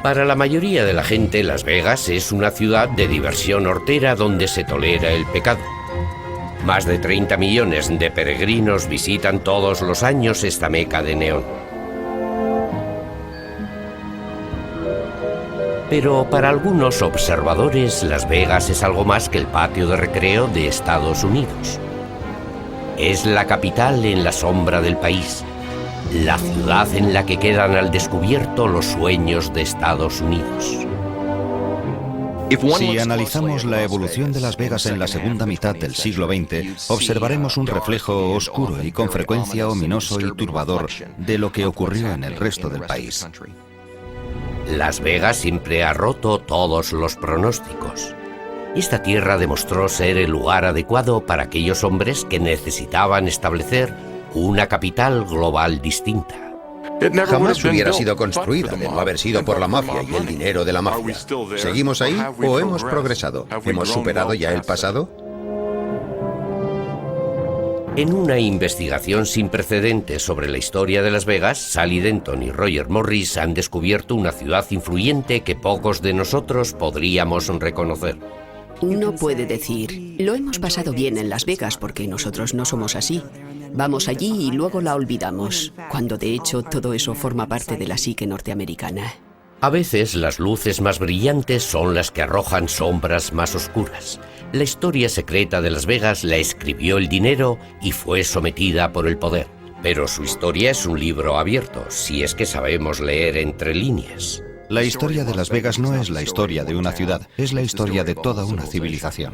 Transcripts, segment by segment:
Para la mayoría de la gente, Las Vegas es una ciudad de diversión hortera donde se tolera el pecado. Más de 30 millones de peregrinos visitan todos los años esta meca de neón. Pero para algunos observadores, Las Vegas es algo más que el patio de recreo de Estados Unidos. Es la capital en la sombra del país, la ciudad en la que quedan al descubierto los sueños de Estados Unidos. Si analizamos la evolución de Las Vegas en la segunda mitad del siglo XX, observaremos un reflejo oscuro y con frecuencia ominoso y turbador de lo que ocurrió en el resto del país. Las Vegas siempre ha roto todos los pronósticos. Esta tierra demostró ser el lugar adecuado para aquellos hombres que necesitaban establecer una capital global distinta. Jamás hubiera sido construida de no haber sido por la mafia y el dinero de la mafia. ¿Seguimos ahí o hemos progresado? ¿Hemos superado ya el pasado? En una investigación sin precedentes sobre la historia de Las Vegas, Sally Denton y Roger Morris han descubierto una ciudad influyente que pocos de nosotros podríamos reconocer. Uno puede decir, lo hemos pasado bien en Las Vegas porque nosotros no somos así. Vamos allí y luego la olvidamos, cuando de hecho todo eso forma parte de la psique norteamericana. A veces las luces más brillantes son las que arrojan sombras más oscuras. La historia secreta de Las Vegas la escribió el dinero y fue sometida por el poder. Pero su historia es un libro abierto, si es que sabemos leer entre líneas. La historia de Las Vegas no es la historia de una ciudad, es la historia de toda una civilización.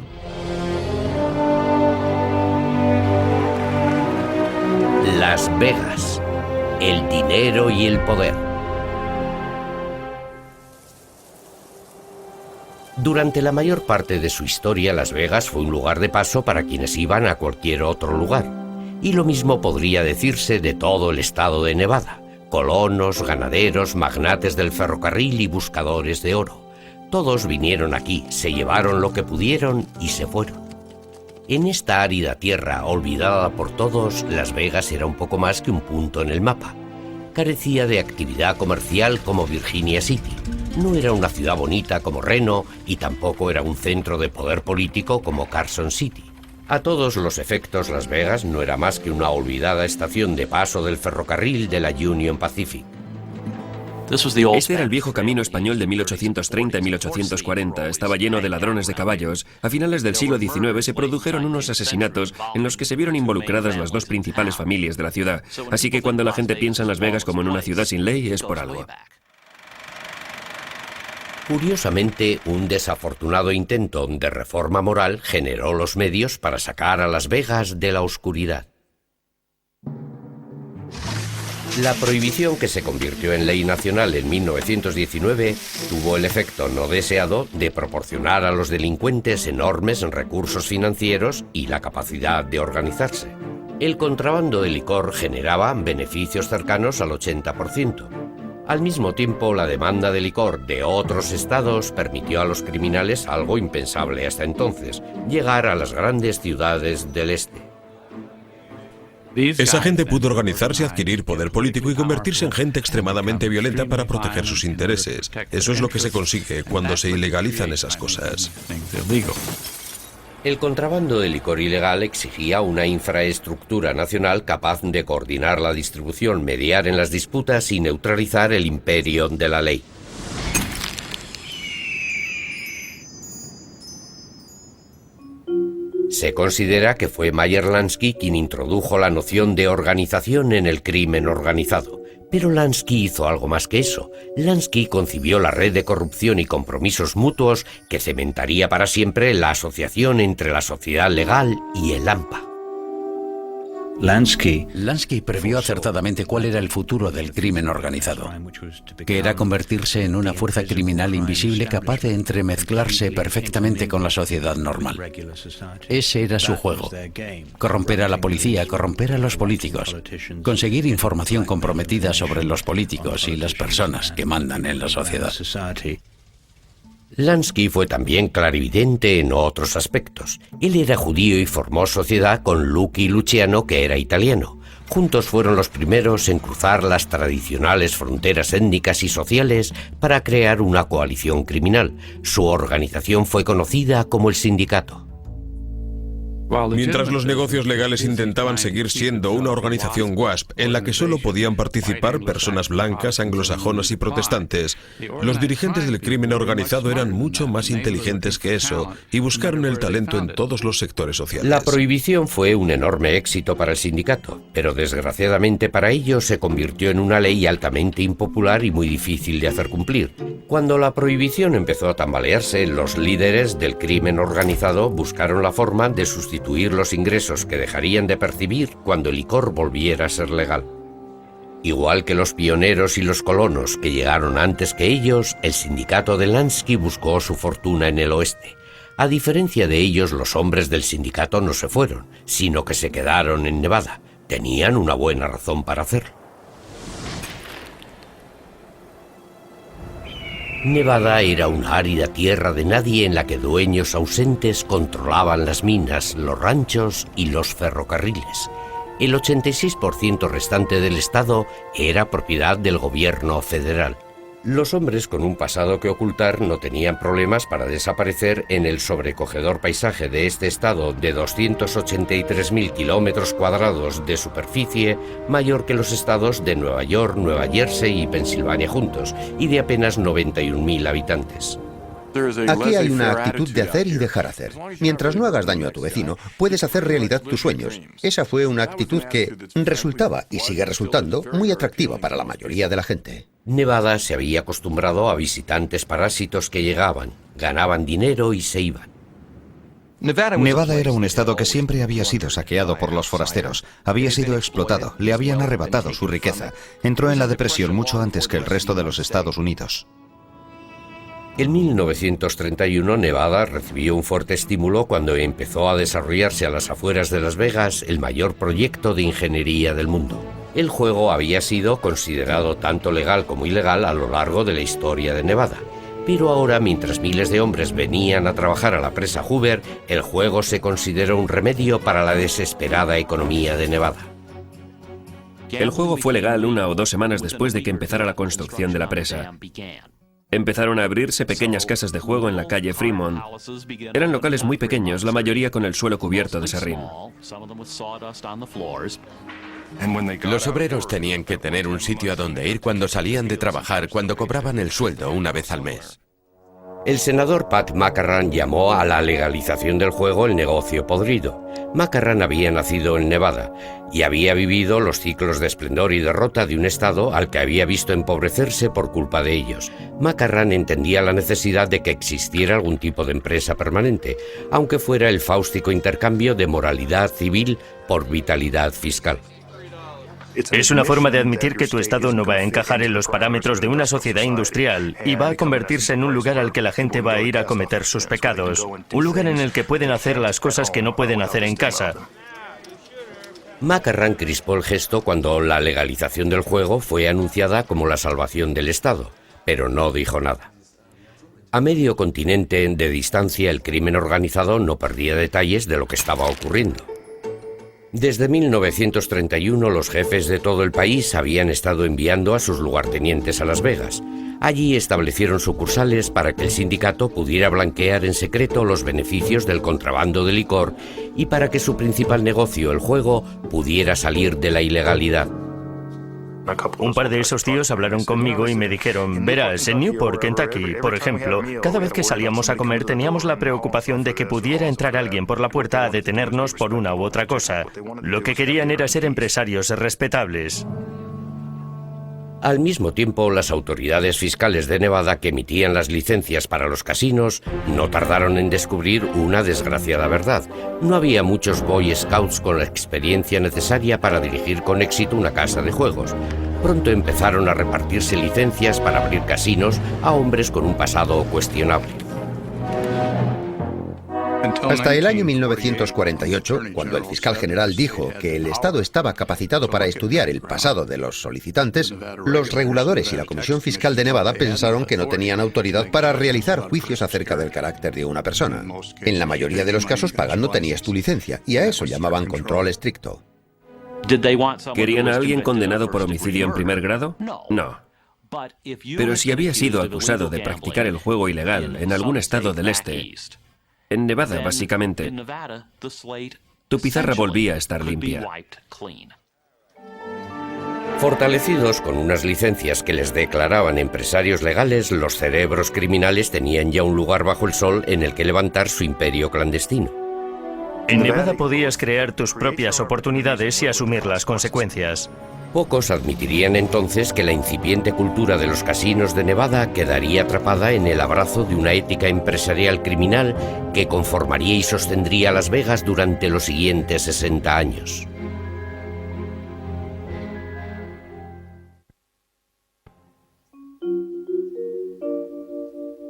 Las Vegas, el dinero y el poder. Durante la mayor parte de su historia, Las Vegas fue un lugar de paso para quienes iban a cualquier otro lugar. Y lo mismo podría decirse de todo el estado de Nevada. Colonos, ganaderos, magnates del ferrocarril y buscadores de oro. Todos vinieron aquí, se llevaron lo que pudieron y se fueron. En esta árida tierra, olvidada por todos, Las Vegas era un poco más que un punto en el mapa. Carecía de actividad comercial como Virginia City. No era una ciudad bonita como Reno y tampoco era un centro de poder político como Carson City. A todos los efectos, Las Vegas no era más que una olvidada estación de paso del ferrocarril de la Union Pacific. Este era el viejo camino español de 1830 y 1840. Estaba lleno de ladrones de caballos. A finales del siglo XIX se produjeron unos asesinatos en los que se vieron involucradas las dos principales familias de la ciudad. Así que cuando la gente piensa en Las Vegas como en una ciudad sin ley, es por algo. Curiosamente, un desafortunado intento de reforma moral generó los medios para sacar a Las Vegas de la oscuridad. La prohibición, que se convirtió en ley nacional en 1919, tuvo el efecto no deseado de proporcionar a los delincuentes enormes recursos financieros y la capacidad de organizarse. El contrabando de licor generaba beneficios cercanos al 80%. Al mismo tiempo, la demanda de licor de otros estados permitió a los criminales algo impensable hasta entonces: llegar a las grandes ciudades del este. Esa gente pudo organizarse, adquirir poder político y convertirse en gente extremadamente violenta para proteger sus intereses. Eso es lo que se consigue cuando se ilegalizan esas cosas. El contrabando de licor ilegal exigía una infraestructura nacional capaz de coordinar la distribución, mediar en las disputas y neutralizar el imperio de la ley. Se considera que fue Meyer Lansky quien introdujo la noción de organización en el crimen organizado. Pero Lansky hizo algo más que eso. Lansky concibió la red de corrupción y compromisos mutuos que cementaría para siempre la asociación entre la sociedad legal y el AMPA. Lansky previó acertadamente cuál era el futuro del crimen organizado, que era convertirse en una fuerza criminal invisible capaz de entremezclarse perfectamente con la sociedad normal. Ese era su juego: corromper a la policía, corromper a los políticos, conseguir información comprometida sobre los políticos y las personas que mandan en la sociedad. Lansky fue también clarividente en otros aspectos. Él era judío y formó sociedad con Lucky Luciano, que era italiano. Juntos fueron los primeros en cruzar las tradicionales fronteras étnicas y sociales para crear una coalición criminal. Su organización fue conocida como el Sindicato. Mientras los negocios legales intentaban seguir siendo una organización WASP en la que solo podían participar personas blancas, anglosajonas y protestantes, los dirigentes del crimen organizado eran mucho más inteligentes que eso y buscaron el talento en todos los sectores sociales. La prohibición fue un enorme éxito para el sindicato, pero desgraciadamente para ellos se convirtió en una ley altamente impopular y muy difícil de hacer cumplir. Cuando la prohibición empezó a tambalearse, los líderes del crimen organizado buscaron la forma de sustituir los ingresos que dejarían de percibir cuando el licor volviera a ser legal. Igual que los pioneros y los colonos que llegaron antes que ellos, el sindicato de Lansky buscó su fortuna en el oeste. A diferencia de ellos, los hombres del sindicato no se fueron, sino que se quedaron en Nevada. Tenían una buena razón para hacerlo. Nevada era una árida tierra de nadie en la que dueños ausentes controlaban las minas, los ranchos y los ferrocarriles. El 86% restante del estado era propiedad del gobierno federal. Los hombres con un pasado que ocultar no tenían problemas para desaparecer en el sobrecogedor paisaje de este estado de 283.000 kilómetros cuadrados de superficie, mayor que los estados de Nueva York, Nueva Jersey y Pensilvania juntos, y de apenas 91.000 habitantes. Aquí hay una actitud de hacer y dejar hacer. Mientras no hagas daño a tu vecino, puedes hacer realidad tus sueños. Esa fue una actitud que resultaba, y sigue resultando, muy atractiva para la mayoría de la gente. Nevada se había acostumbrado a visitantes parásitos que llegaban, ganaban dinero y se iban. Nevada era un estado que siempre había sido saqueado por los forasteros, había sido explotado, le habían arrebatado su riqueza. Entró en la depresión mucho antes que el resto de los Estados Unidos. En 1931, Nevada recibió un fuerte estímulo cuando empezó a desarrollarse a las afueras de Las Vegas el mayor proyecto de ingeniería del mundo. El juego había sido considerado tanto legal como ilegal a lo largo de la historia de Nevada. Pero ahora, mientras miles de hombres venían a trabajar a la presa Hoover, el juego se consideró un remedio para la desesperada economía de Nevada. El juego fue legal 1 o 2 semanas después de que empezara la construcción de la presa. Empezaron a abrirse pequeñas casas de juego en la calle Fremont. Eran locales muy pequeños, la mayoría con el suelo cubierto de serrín. Los obreros tenían que tener un sitio a donde ir cuando salían de trabajar, cuando cobraban el sueldo una vez al mes. El senador Pat McCarran llamó a la legalización del juego el negocio podrido. McCarran había nacido en Nevada y había vivido los ciclos de esplendor y derrota de un estado al que había visto empobrecerse por culpa de ellos. McCarran entendía la necesidad de que existiera algún tipo de empresa permanente, aunque fuera el fáustico intercambio de moralidad civil por vitalidad fiscal. Es una forma de admitir que tu estado no va a encajar en los parámetros de una sociedad industrial y va a convertirse en un lugar al que la gente va a ir a cometer sus pecados, un lugar en el que pueden hacer las cosas que no pueden hacer en casa. McCarran crispó el gesto cuando la legalización del juego fue anunciada como la salvación del estado, pero no dijo nada. A medio continente de distancia, el crimen organizado no perdía detalles de lo que estaba ocurriendo. Desde 1931, los jefes de todo el país habían estado enviando a sus lugartenientes a Las Vegas. Allí establecieron sucursales para que el sindicato pudiera blanquear en secreto los beneficios del contrabando de licor y para que su principal negocio, el juego, pudiera salir de la ilegalidad. Un par de esos tíos hablaron conmigo y me dijeron, verás, en Newport, Kentucky, por ejemplo, cada vez que salíamos a comer teníamos la preocupación de que pudiera entrar alguien por la puerta a detenernos por una u otra cosa. Lo que querían era ser empresarios respetables. Al mismo tiempo, las autoridades fiscales de Nevada que emitían las licencias para los casinos no tardaron en descubrir una desgraciada verdad. No había muchos Boy Scouts con la experiencia necesaria para dirigir con éxito una casa de juegos. Pronto empezaron a repartirse licencias para abrir casinos a hombres con un pasado cuestionable. Hasta el año 1948, cuando el fiscal general dijo que el Estado estaba capacitado para estudiar el pasado de los solicitantes, los reguladores y la Comisión Fiscal de Nevada pensaron que no tenían autoridad para realizar juicios acerca del carácter de una persona. En la mayoría de los casos, pagando tenías tu licencia, y a eso llamaban control estricto. ¿Querían a alguien condenado por homicidio en primer grado? No. Pero si había sido acusado de practicar el juego ilegal en algún estado del este, en Nevada básicamente, tu pizarra volvía a estar limpia. Fortalecidos con unas licencias que les declaraban empresarios legales, los cerebros criminales tenían ya un lugar bajo el sol en el que levantar su imperio clandestino. En Nevada podías crear tus propias oportunidades y asumir las consecuencias. Pocos admitirían entonces que la incipiente cultura de los casinos de Nevada quedaría atrapada en el abrazo de una ética empresarial criminal que conformaría y sostendría Las Vegas durante los siguientes 60 años.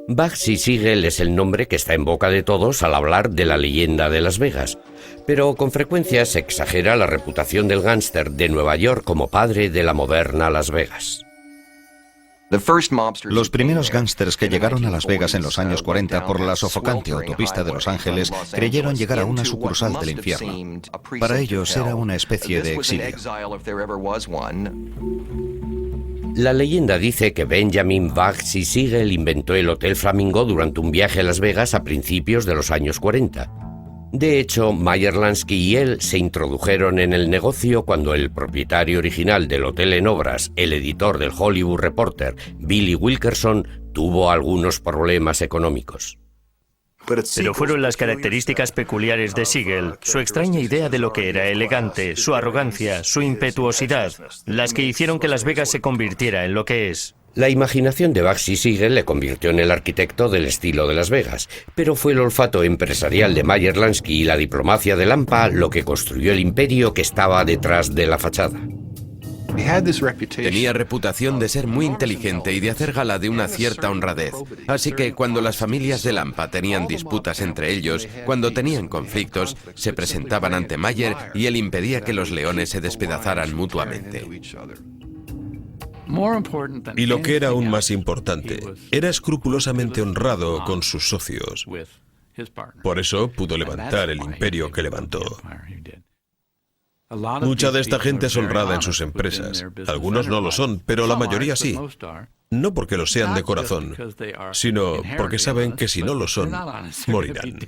Bugsy Siegel es el nombre que está en boca de todos al hablar de la leyenda de Las Vegas, pero con frecuencia se exagera la reputación del gángster de Nueva York como padre de la moderna Las Vegas. Los primeros gángsters que llegaron a Las Vegas en los años 40 por la sofocante autopista de Los Ángeles creyeron llegar a una sucursal del infierno. Para ellos era una especie de exilio. La leyenda dice que Benjamin Bugsy Siegel inventó el Hotel Flamingo durante un viaje a Las Vegas a principios de los años 40. De hecho, Meyer Lansky y él se introdujeron en el negocio cuando el propietario original del hotel en obras, el editor del Hollywood Reporter, Billy Wilkerson, tuvo algunos problemas económicos. Pero fueron las características peculiares de Siegel, su extraña idea de lo que era elegante, su arrogancia, su impetuosidad, las que hicieron que Las Vegas se convirtiera en lo que es. La imaginación de Bugsy Siegel le convirtió en el arquitecto del estilo de Las Vegas, pero fue el olfato empresarial de Meyer Lansky y la diplomacia de Lampa lo que construyó el imperio que estaba detrás de la fachada. Tenía reputación de ser muy inteligente y de hacer gala de una cierta honradez. Así que cuando las familias de Lampa tenían disputas entre ellos, cuando tenían conflictos, se presentaban ante Meyer y él impedía que los leones se despedazaran mutuamente. Y lo que era aún más importante, era escrupulosamente honrado con sus socios. Por eso pudo levantar el imperio que levantó. Mucha de esta gente es honrada en sus empresas. Algunos no lo son, pero la mayoría sí. No porque lo sean de corazón, sino porque saben que si no lo son, morirán.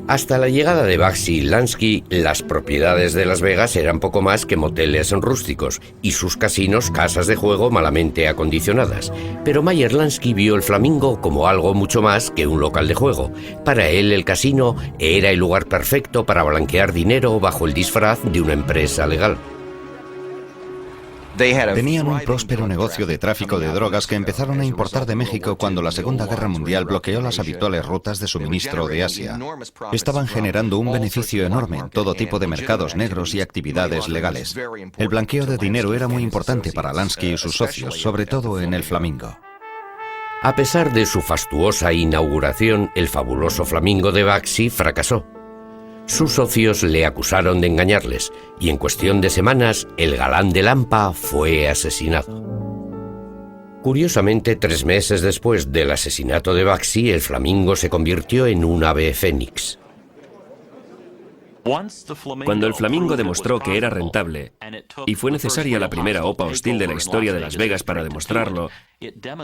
Hasta la llegada de Bugsy Lansky, las propiedades de Las Vegas eran poco más que moteles rústicos y sus casinos casas de juego malamente acondicionadas. Pero Meyer Lansky vio el Flamingo como algo mucho más que un local de juego. Para él el casino era el lugar perfecto para blanquear dinero bajo el disfraz de una empresa legal. Tenían un próspero negocio de tráfico de drogas que empezaron a importar de México cuando la Segunda Guerra Mundial bloqueó las habituales rutas de suministro de Asia. Estaban generando un beneficio enorme en todo tipo de mercados negros y actividades legales. El blanqueo de dinero era muy importante para Lansky y sus socios, sobre todo en el Flamingo. A pesar de su fastuosa inauguración, el fabuloso Flamingo de Bugsy fracasó. Sus socios le acusaron de engañarles y en cuestión de semanas el galán de Lampa fue asesinado. Curiosamente, 3 meses después del asesinato de Bugsy, el Flamingo se convirtió en un ave fénix. Cuando el Flamingo demostró que era rentable, y fue necesaria la primera OPA hostil de la historia de Las Vegas para demostrarlo,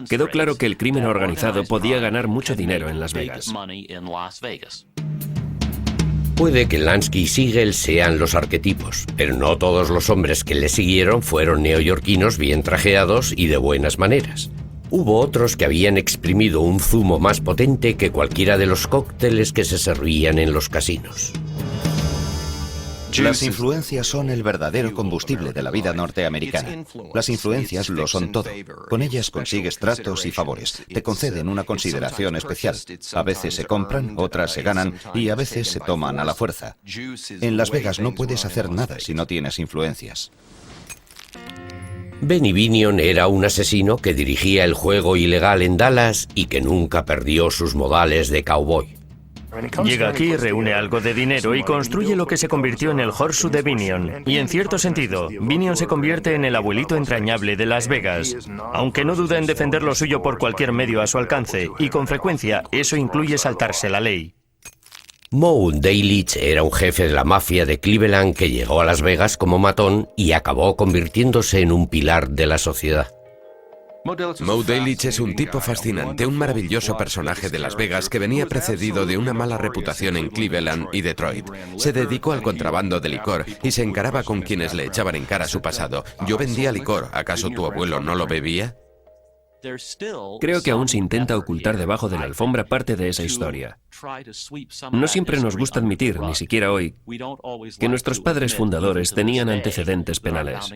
quedó claro que el crimen organizado podía ganar mucho dinero en Las Vegas. Puede que Lansky y Siegel sean los arquetipos, pero no todos los hombres que le siguieron fueron neoyorquinos bien trajeados y de buenas maneras. Hubo otros que habían exprimido un zumo más potente que cualquiera de los cócteles que se servían en los casinos. Las influencias son el verdadero combustible de la vida norteamericana. Las influencias lo son todo. Con ellas consigues tratos y favores. Te conceden una consideración especial. A veces se compran, otras se ganan y a veces se toman a la fuerza. En Las Vegas no puedes hacer nada si no tienes influencias. Benny Binion era un asesino que dirigía el juego ilegal en Dallas y que nunca perdió sus modales de cowboy. Llega aquí, reúne algo de dinero y construye lo que se convirtió en el Horseshoe de Binion. Y en cierto sentido, Binion se convierte en el abuelito entrañable de Las Vegas, aunque no duda en defender lo suyo por cualquier medio a su alcance, y con frecuencia eso incluye saltarse la ley. Moe Dalitch era un jefe de la mafia de Cleveland que llegó a Las Vegas como matón y acabó convirtiéndose en un pilar de la sociedad. Moe Dalitch es un tipo fascinante, un maravilloso personaje de Las Vegas que venía precedido de una mala reputación en Cleveland y Detroit. Se dedicó al contrabando de licor y se encaraba con quienes le echaban en cara su pasado. Yo vendía licor, ¿acaso tu abuelo no lo bebía? Creo que aún se intenta ocultar debajo de la alfombra parte de esa historia. No siempre nos gusta admitir, ni siquiera hoy, que nuestros padres fundadores tenían antecedentes penales.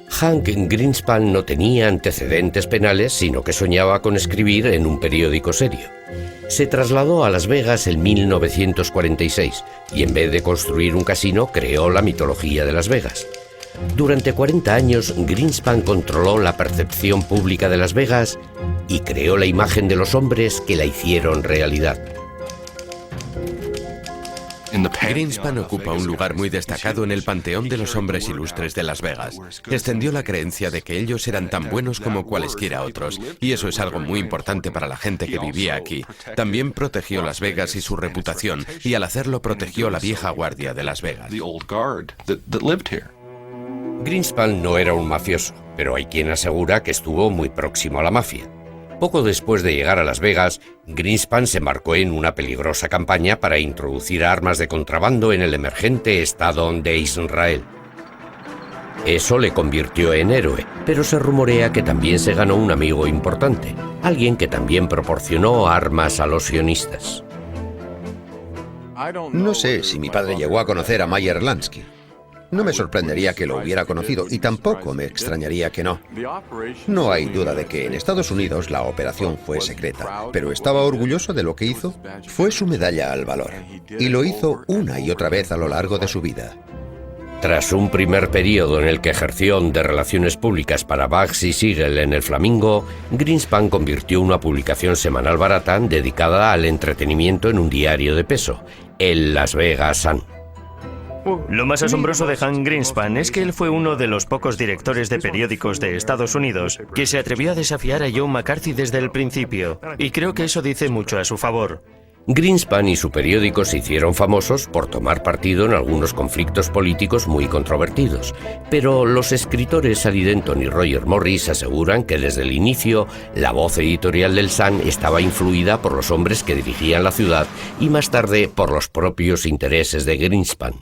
Hank Greenspan no tenía antecedentes penales, sino que soñaba con escribir en un periódico serio. Se trasladó a Las Vegas en 1946 y en vez de construir un casino, creó la mitología de Las Vegas. Durante 40 años, Greenspan controló la percepción pública de Las Vegas y creó la imagen de los hombres que la hicieron realidad. Greenspan ocupa un lugar muy destacado en el panteón de los hombres ilustres de Las Vegas. Extendió la creencia de que ellos eran tan buenos como cualesquiera otros, y eso es algo muy importante para la gente que vivía aquí. También protegió Las Vegas y su reputación, y al hacerlo protegió la vieja guardia de Las Vegas. Greenspan no era un mafioso, pero hay quien asegura que estuvo muy próximo a la mafia. Poco después de llegar a Las Vegas, Greenspan se embarcó en una peligrosa campaña para introducir armas de contrabando en el emergente estado de Israel. Eso le convirtió en héroe, pero se rumorea que también se ganó un amigo importante, alguien que también proporcionó armas a los sionistas. No sé si mi padre llegó a conocer a Meyer Lansky. No me sorprendería que lo hubiera conocido y tampoco me extrañaría que no. No hay duda de que en Estados Unidos la operación fue secreta, pero estaba orgulloso de lo que hizo. Fue su medalla al valor y lo hizo una y otra vez a lo largo de su vida. Tras un primer periodo en el que ejerció de relaciones públicas para Bugsy Siegel en el Flamingo, Greenspan convirtió una publicación semanal barata dedicada al entretenimiento en un diario de peso, el Las Vegas Sun. Lo más asombroso de Hank Greenspan es que él fue uno de los pocos directores de periódicos de Estados Unidos que se atrevió a desafiar a Joe McCarthy desde el principio, y creo que eso dice mucho a su favor. Greenspan y su periódico se hicieron famosos por tomar partido en algunos conflictos políticos muy controvertidos, pero los escritores Sally Denton y Roger Morris aseguran que desde el inicio la voz editorial del Sun estaba influida por los hombres que dirigían la ciudad y más tarde por los propios intereses de Greenspan.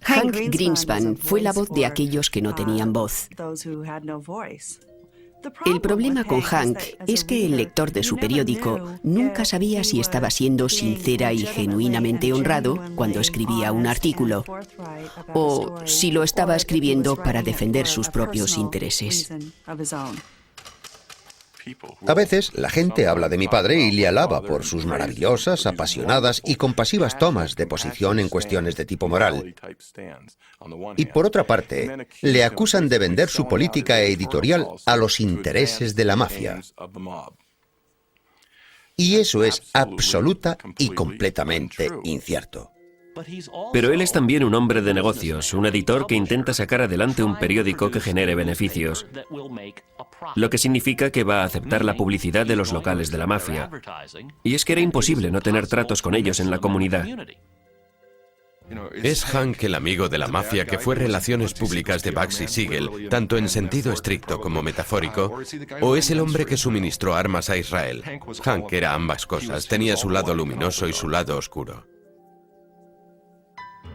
Hank Greenspan fue la voz de aquellos que no tenían voz. El problema con Hank es que el lector de su periódico nunca sabía si estaba siendo sincera y genuinamente honrado cuando escribía un artículo, o si lo estaba escribiendo para defender sus propios intereses. A veces la gente habla de mi padre y le alaba por sus maravillosas, apasionadas y compasivas tomas de posición en cuestiones de tipo moral. Y por otra parte, le acusan de vender su política editorial a los intereses de la mafia. Y eso es absoluta y completamente incierto. Pero él es también un hombre de negocios, un editor que intenta sacar adelante un periódico que genere beneficios, lo que significa que va a aceptar la publicidad de los locales de la mafia. Y es que era imposible no tener tratos con ellos en la comunidad. ¿Es Hank el amigo de la mafia que fue relaciones públicas de Bugsy Siegel, tanto en sentido estricto como metafórico? ¿O es el hombre que suministró armas a Israel? Hank era ambas cosas, tenía su lado luminoso y su lado oscuro.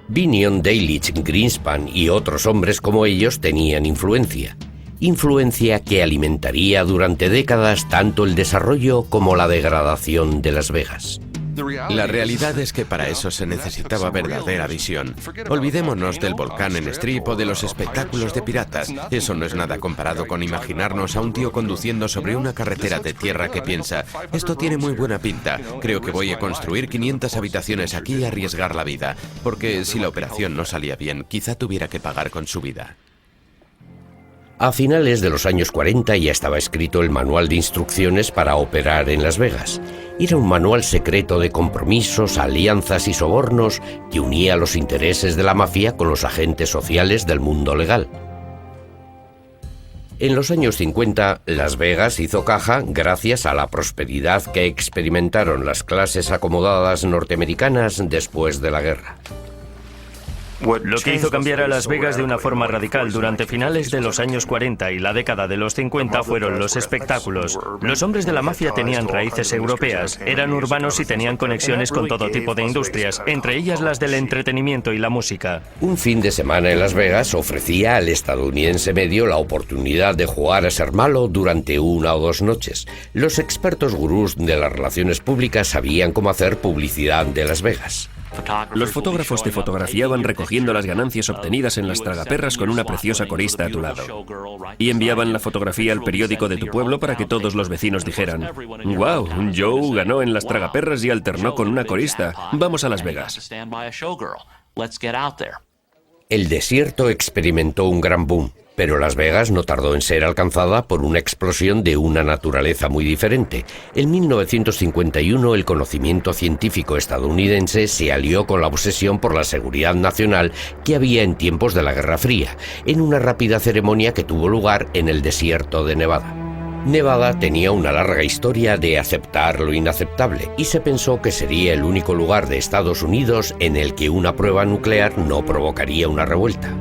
Binion, Dalitch, Greenspan y otros hombres como ellos tenían influencia que alimentaría durante décadas tanto el desarrollo como la degradación de Las Vegas. La realidad es que para eso se necesitaba verdadera visión. Olvidémonos del volcán en Strip o de los espectáculos de piratas. Eso no es nada comparado con imaginarnos a un tío conduciendo sobre una carretera de tierra que piensa: esto tiene muy buena pinta, creo que voy a construir 500 habitaciones aquí y arriesgar la vida, porque si la operación no salía bien, quizá tuviera que pagar con su vida. A finales de los años 40 ya estaba escrito el manual de instrucciones para operar en Las Vegas. Era un manual secreto de compromisos, alianzas y sobornos que unía los intereses de la mafia con los agentes sociales del mundo legal. En los años 50, Las Vegas hizo caja gracias a la prosperidad que experimentaron las clases acomodadas norteamericanas después de la guerra. Lo que hizo cambiar a Las Vegas de una forma radical durante finales de los años 40 y la década de los 50 fueron los espectáculos. Los hombres de la mafia tenían raíces europeas, eran urbanos y tenían conexiones con todo tipo de industrias, entre ellas las del entretenimiento y la música. Un fin de semana en Las Vegas ofrecía al estadounidense medio la oportunidad de jugar a ser malo durante 1 o 2 noches. Los expertos gurús de las relaciones públicas sabían cómo hacer publicidad de Las Vegas. Los fotógrafos te fotografiaban recogiendo las ganancias obtenidas en las tragaperras con una preciosa corista a tu lado. Y enviaban la fotografía al periódico de tu pueblo para que todos los vecinos dijeran: «¡Wow! Joe ganó en las tragaperras y alternó con una corista. Vamos a Las Vegas». El desierto experimentó un gran boom, pero Las Vegas no tardó en ser alcanzada por una explosión de una naturaleza muy diferente. En 1951, el conocimiento científico estadounidense se alió con la obsesión por la seguridad nacional que había en tiempos de la Guerra Fría, en una rápida ceremonia que tuvo lugar en el desierto de Nevada. Nevada tenía una larga historia de aceptar lo inaceptable y se pensó que sería el único lugar de Estados Unidos en el que una prueba nuclear no provocaría una revuelta.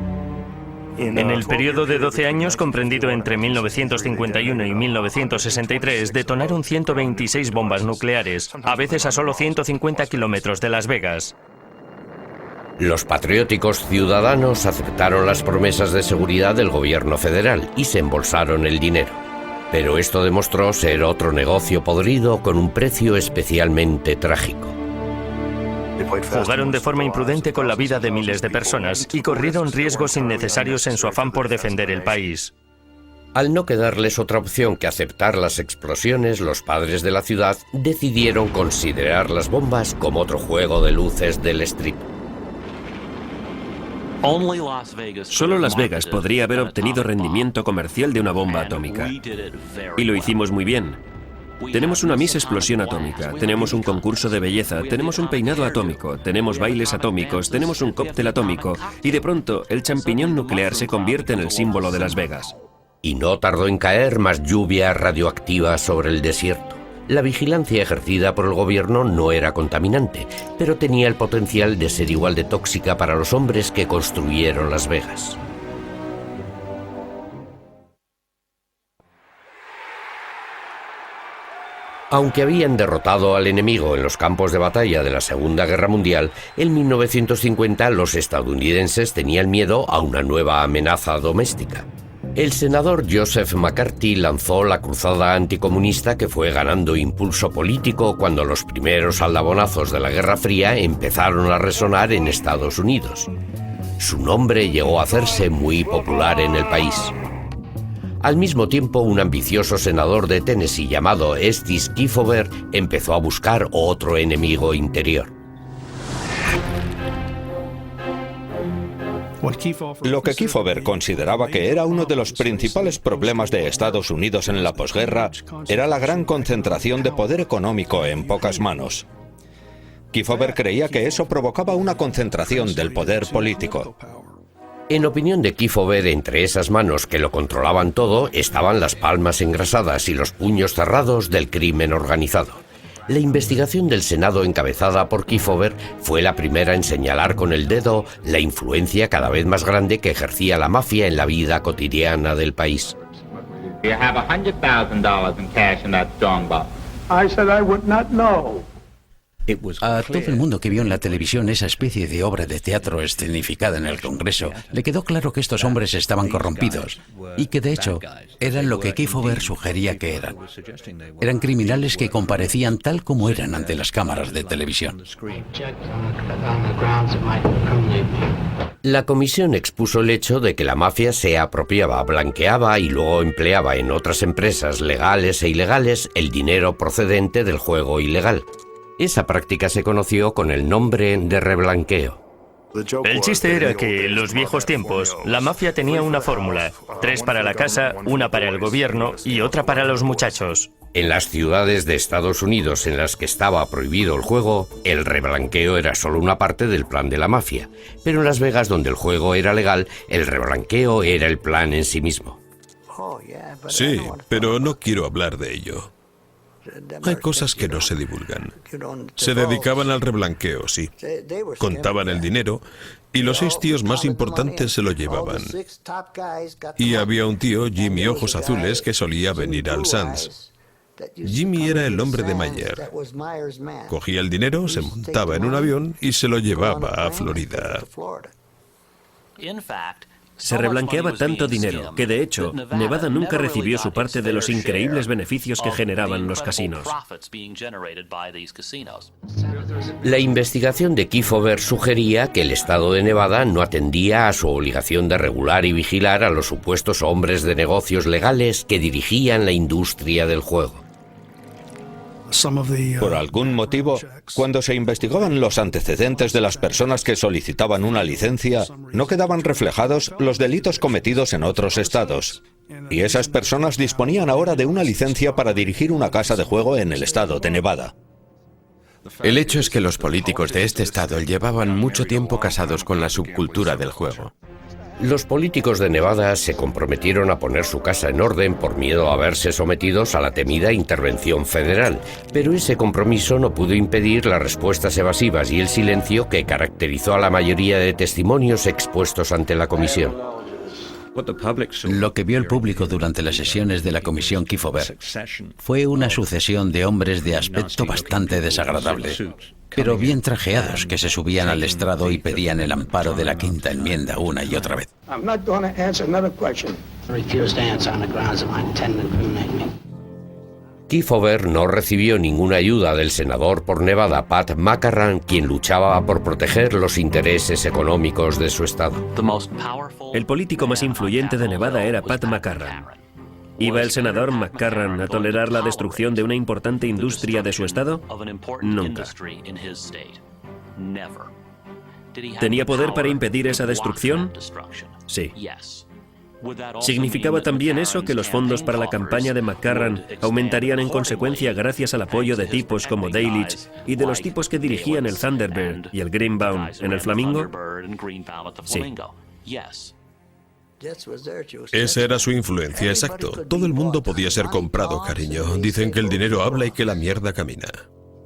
En el periodo de 12 años comprendido entre 1951 y 1963, detonaron 126 bombas nucleares, a veces a solo 150 kilómetros de Las Vegas. Los patrióticos ciudadanos aceptaron las promesas de seguridad del gobierno federal y se embolsaron el dinero. Pero esto demostró ser otro negocio podrido con un precio especialmente trágico. Jugaron de forma imprudente con la vida de miles de personas y corrieron riesgos innecesarios en su afán por defender el país. Al no quedarles otra opción que aceptar las explosiones, los padres de la ciudad decidieron considerar las bombas como otro juego de luces del strip. Solo Las Vegas podría haber obtenido rendimiento comercial de una bomba atómica. Y lo hicimos muy bien. Tenemos una Miss Explosión Atómica, tenemos un concurso de belleza, tenemos un peinado atómico, tenemos bailes atómicos, tenemos un cóctel atómico y de pronto el champiñón nuclear se convierte en el símbolo de Las Vegas. Y no tardó en caer más lluvia radioactiva sobre el desierto. La vigilancia ejercida por el gobierno no era contaminante, pero tenía el potencial de ser igual de tóxica para los hombres que construyeron Las Vegas. Aunque habían derrotado al enemigo en los campos de batalla de la Segunda Guerra Mundial, en 1950 los estadounidenses tenían miedo a una nueva amenaza doméstica. El senador Joseph McCarthy lanzó la cruzada anticomunista que fue ganando impulso político cuando los primeros aldabonazos de la Guerra Fría empezaron a resonar en Estados Unidos. Su nombre llegó a hacerse muy popular en el país. Al mismo tiempo, un ambicioso senador de Tennessee llamado Estes Kefauver empezó a buscar otro enemigo interior. Lo que Kefauver consideraba que era uno de los principales problemas de Estados Unidos en la posguerra era la gran concentración de poder económico en pocas manos. Kefauver creía que eso provocaba una concentración del poder político. En opinión de Kefauver, entre esas manos que lo controlaban todo estaban las palmas engrasadas y los puños cerrados del crimen organizado. La investigación del Senado encabezada por Kefauver fue la primera en señalar con el dedo la influencia cada vez más grande que ejercía la mafia en la vida cotidiana del país. A todo el mundo que vio en la televisión esa especie de obra de teatro escenificada en el Congreso, le quedó claro que estos hombres estaban corrompidos y que, de hecho, eran lo que Kefauver sugería que eran. Eran criminales que comparecían tal como eran ante las cámaras de televisión. La comisión expuso el hecho de que la mafia se apropiaba, blanqueaba y luego empleaba en otras empresas legales e ilegales el dinero procedente del juego ilegal. Esa práctica se conoció con el nombre de reblanqueo. El chiste era que en los viejos tiempos la mafia tenía una fórmula: 3 para la casa, 1 para el gobierno y otra para los muchachos. En las ciudades de Estados Unidos en las que estaba prohibido el juego, el reblanqueo era solo una parte del plan de la mafia. Pero en Las Vegas, donde el juego era legal, el reblanqueo era el plan en sí mismo. Sí, pero no quiero hablar de ello. Hay cosas que no se divulgan. Se dedicaban al reblanqueo, sí. Contaban el dinero y los 6 tíos más importantes se lo llevaban. Y había un tío, Jimmy Ojos Azules, que solía venir al Sands. Jimmy era el hombre de Mayer. Cogía el dinero, se montaba en un avión y se lo llevaba a Florida. Se reblanqueaba tanto dinero que, de hecho, Nevada nunca recibió su parte de los increíbles beneficios que generaban los casinos. La investigación de Kefauver sugería que el estado de Nevada no atendía a su obligación de regular y vigilar a los supuestos hombres de negocios legales que dirigían la industria del juego. Por algún motivo, cuando se investigaban los antecedentes de las personas que solicitaban una licencia, no quedaban reflejados los delitos cometidos en otros estados. Y esas personas disponían ahora de una licencia para dirigir una casa de juego en el estado de Nevada. El hecho es que los políticos de este estado llevaban mucho tiempo casados con la subcultura del juego. Los políticos de Nevada se comprometieron a poner su casa en orden por miedo a verse sometidos a la temida intervención federal, pero ese compromiso no pudo impedir las respuestas evasivas y el silencio que caracterizó a la mayoría de testimonios expuestos ante la comisión. Lo que vio el público durante las sesiones de la comisión Kefauver fue una sucesión de hombres de aspecto bastante desagradable, pero bien trajeados, que se subían al estrado y pedían el amparo de la Quinta Enmienda una y otra vez. Kefauver no recibió ninguna ayuda del senador por Nevada Pat McCarran, quien luchaba por proteger los intereses económicos de su estado. El político más influyente de Nevada era Pat McCarran. ¿Iba el senador McCarran a tolerar la destrucción de una importante industria de su estado? Nunca. ¿Tenía poder para impedir esa destrucción? Sí. ¿Significaba también eso que los fondos para la campaña de McCarran aumentarían en consecuencia gracias al apoyo de tipos como Daylich y de los tipos que dirigían el Thunderbird y el Greenbaum en el Flamingo? Sí. Esa era su influencia, exacto. Todo el mundo podía ser comprado, cariño. Dicen que el dinero habla y que la mierda camina.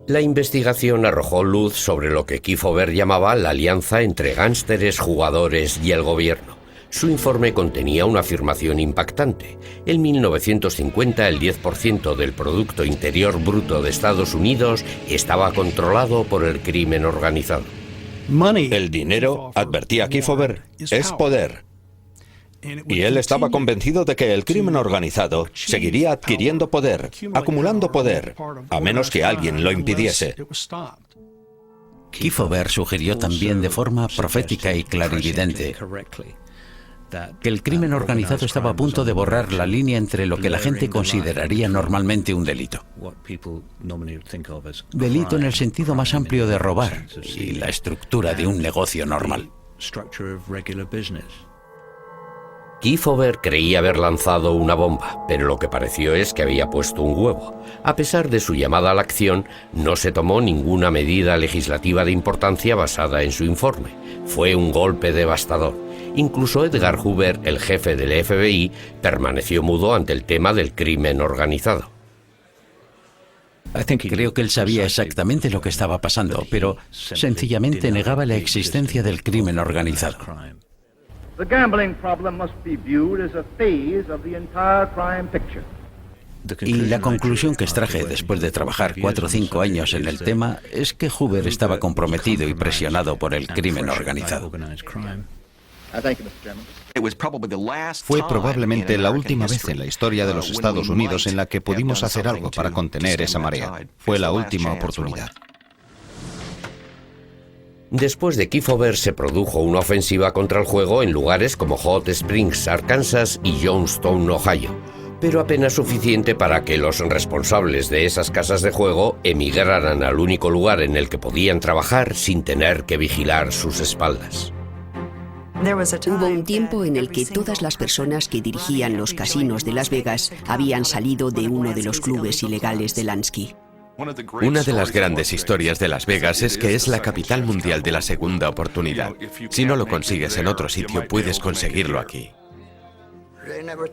La investigación arrojó luz sobre lo que Kefauver llamaba la alianza entre gánsteres, jugadores y el gobierno. Su informe contenía una afirmación impactante. En 1950, el 10% del Producto Interior Bruto de Estados Unidos estaba controlado por el crimen organizado. El dinero, advertía Kefauver, es poder. Y él estaba convencido de que el crimen organizado seguiría adquiriendo poder, acumulando poder, a menos que alguien lo impidiese. Kefauver sugirió también de forma profética y clarividente que el crimen organizado estaba a punto de borrar la línea entre lo que la gente consideraría normalmente un delito. Delito en el sentido más amplio de robar y la estructura de un negocio normal. Kefauver creía haber lanzado una bomba, pero lo que pareció es que había puesto un huevo. A pesar de su llamada a la acción, no se tomó ninguna medida legislativa de importancia basada en su informe. Fue un golpe devastador. Incluso Edgar Hoover, el jefe del FBI, permaneció mudo ante el tema del crimen organizado. Creo que él sabía exactamente lo que estaba pasando, pero sencillamente negaba la existencia del crimen organizado. The gambling problem must be viewed as a phase of the entire crime picture. Y la conclusión que extraje después de trabajar 4 o 5 años en el tema es que Hoover estaba comprometido y presionado por el crimen organizado. Fue probablemente la última vez en la historia de los Estados Unidos en la que pudimos hacer algo para contener esa marea. Fue la última oportunidad. Después de Kefauver se produjo una ofensiva contra el juego en lugares como Hot Springs, Arkansas y Johnstown, Ohio, pero apenas suficiente para que los responsables de esas casas de juego emigraran al único lugar en el que podían trabajar sin tener que vigilar sus espaldas. Hubo un tiempo en el que todas las personas que dirigían los casinos de Las Vegas habían salido de uno de los clubes ilegales de Lansky. Una de las grandes historias de Las Vegas es que es la capital mundial de la segunda oportunidad. Si no lo consigues en otro sitio, puedes conseguirlo aquí.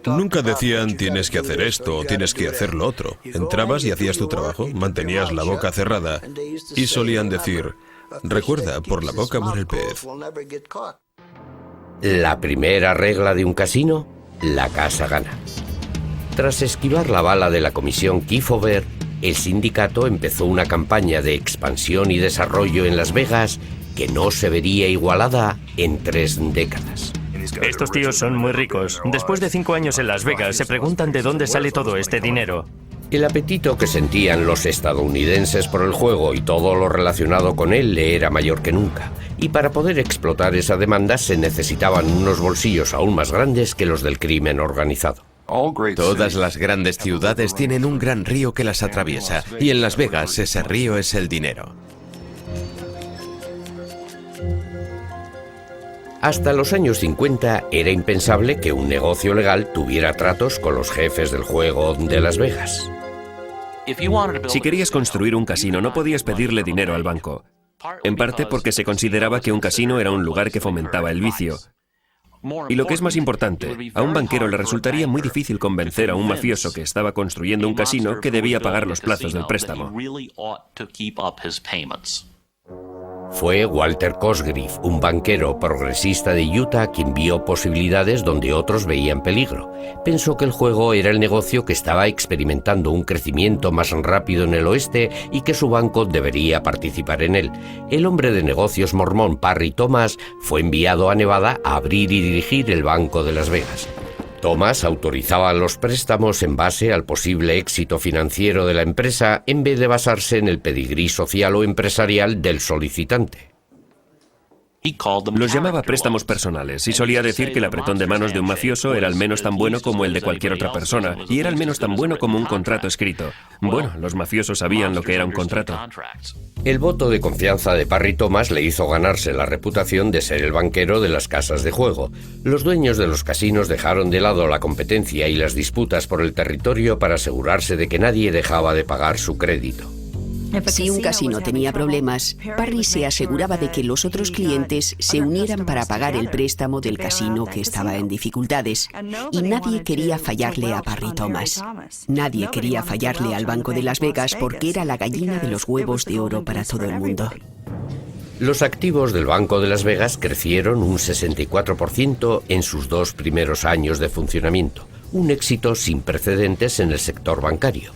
Nunca decían tienes que hacer esto o tienes que hacer lo otro. Entrabas y hacías tu trabajo, mantenías la boca cerrada y solían decir, recuerda, por la boca muere el pez. La primera regla de un casino, la casa gana. Tras esquivar la bala de la comisión Kefauver, el sindicato empezó una campaña de expansión y desarrollo en Las Vegas que no se vería igualada en 3 décadas. Estos tíos son muy ricos. Después de 5 años en Las Vegas, se preguntan de dónde sale todo este dinero. El apetito que sentían los estadounidenses por el juego y todo lo relacionado con él le era mayor que nunca. Y para poder explotar esa demanda se necesitaban unos bolsillos aún más grandes que los del crimen organizado. Todas las grandes ciudades tienen un gran río que las atraviesa, y en Las Vegas ese río es el dinero. Hasta los años 50 era impensable que un negocio legal tuviera tratos con los jefes del juego de Las Vegas. Si querías construir un casino, no podías pedirle dinero al banco. En parte porque se consideraba que un casino era un lugar que fomentaba el vicio. Y lo que es más importante, a un banquero le resultaría muy difícil convencer a un mafioso que estaba construyendo un casino que debía pagar los plazos del préstamo. Fue Walter Cosgriff, un banquero progresista de Utah, quien vio posibilidades donde otros veían peligro. Pensó que el juego era el negocio que estaba experimentando un crecimiento más rápido en el oeste y que su banco debería participar en él. El hombre de negocios mormón Parry Thomas fue enviado a Nevada a abrir y dirigir el Banco de Las Vegas. Thomas autorizaba los préstamos en base al posible éxito financiero de la empresa en vez de basarse en el pedigrí social o empresarial del solicitante. Los llamaba préstamos personales y solía decir que el apretón de manos de un mafioso era al menos tan bueno como el de cualquier otra persona y era al menos tan bueno como un contrato escrito. Bueno, los mafiosos sabían lo que era un contrato. El voto de confianza de Parry Thomas le hizo ganarse la reputación de ser el banquero de las casas de juego. Los dueños de los casinos dejaron de lado la competencia y las disputas por el territorio para asegurarse de que nadie dejaba de pagar su crédito. Si un casino tenía problemas, Parry se aseguraba de que los otros clientes se unieran para pagar el préstamo del casino que estaba en dificultades. Y nadie quería fallarle a Parry Thomas. Nadie quería fallarle al Banco de Las Vegas porque era la gallina de los huevos de oro para todo el mundo. Los activos del Banco de Las Vegas crecieron un 64% en sus 2 primeros años de funcionamiento, un éxito sin precedentes en el sector bancario.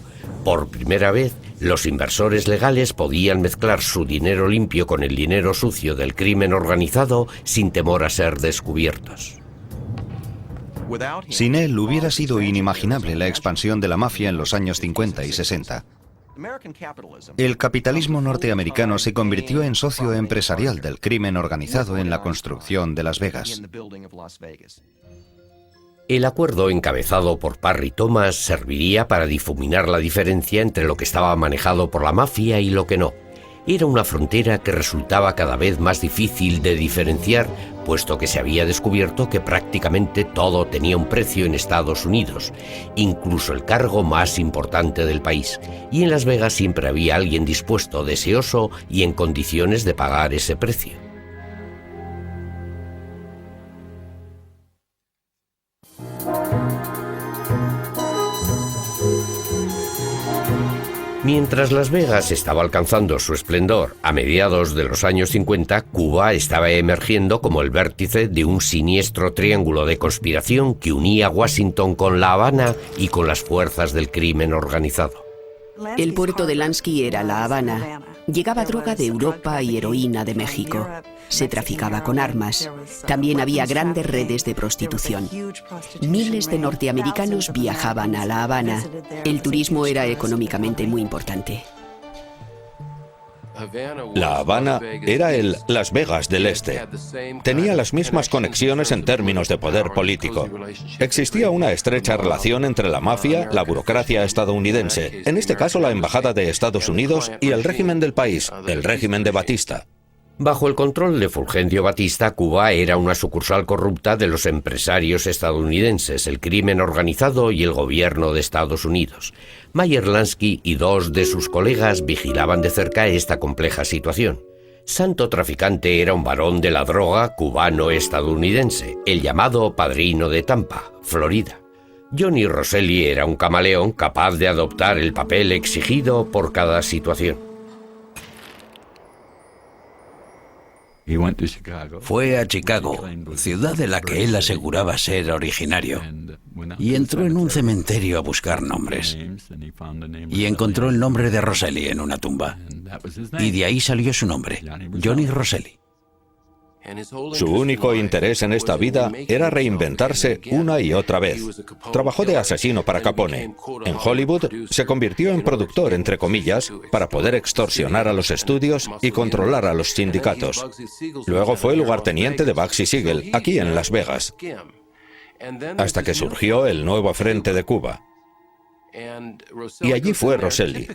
Por primera vez, los inversores legales podían mezclar su dinero limpio con el dinero sucio del crimen organizado sin temor a ser descubiertos. Sin él hubiera sido inimaginable la expansión de la mafia en los años 50 y 60. El capitalismo norteamericano se convirtió en socio empresarial del crimen organizado en la construcción de Las Vegas. El acuerdo encabezado por Parry Thomas serviría para difuminar la diferencia entre lo que estaba manejado por la mafia y lo que no. Era una frontera que resultaba cada vez más difícil de diferenciar, puesto que se había descubierto que prácticamente todo tenía un precio en Estados Unidos, incluso el cargo más importante del país. Y en Las Vegas siempre había alguien dispuesto, deseoso y en condiciones de pagar ese precio. Mientras Las Vegas estaba alcanzando su esplendor a mediados de los años 50, Cuba estaba emergiendo como el vértice de un siniestro triángulo de conspiración que unía Washington con La Habana y con las fuerzas del crimen organizado. El puerto de Lansky era La Habana. Llegaba droga de Europa y heroína de México. Se traficaba con armas. También había grandes redes de prostitución. Miles de norteamericanos viajaban a La Habana. El turismo era económicamente muy importante. La Habana era el Las Vegas del Este. Tenía las mismas conexiones en términos de poder político. Existía una estrecha relación entre la mafia, la burocracia estadounidense, en este caso la Embajada de Estados Unidos, y el régimen del país, el régimen de Batista. Bajo el control de Fulgencio Batista, Cuba era una sucursal corrupta de los empresarios estadounidenses, el crimen organizado y el gobierno de Estados Unidos. Meyer Lansky y 2 de sus colegas vigilaban de cerca esta compleja situación. Santo traficante era un varón de la droga cubano-estadounidense, el llamado Padrino de Tampa, Florida. Johnny Roselli era un camaleón capaz de adoptar el papel exigido por cada situación. Fue a Chicago, ciudad de la que él aseguraba ser originario, y entró en un cementerio a buscar nombres. Y encontró el nombre de Roselli en una tumba. Y de ahí salió su nombre, Johnny Roselli. Su único interés en esta vida era reinventarse una y otra vez. Trabajó de asesino para Capone. En Hollywood se convirtió en productor, entre comillas, para poder extorsionar a los estudios y controlar a los sindicatos. Luego fue lugarteniente de Bugsy Siegel, aquí en Las Vegas, hasta que surgió el nuevo Frente de Cuba. Y allí fue Roselli,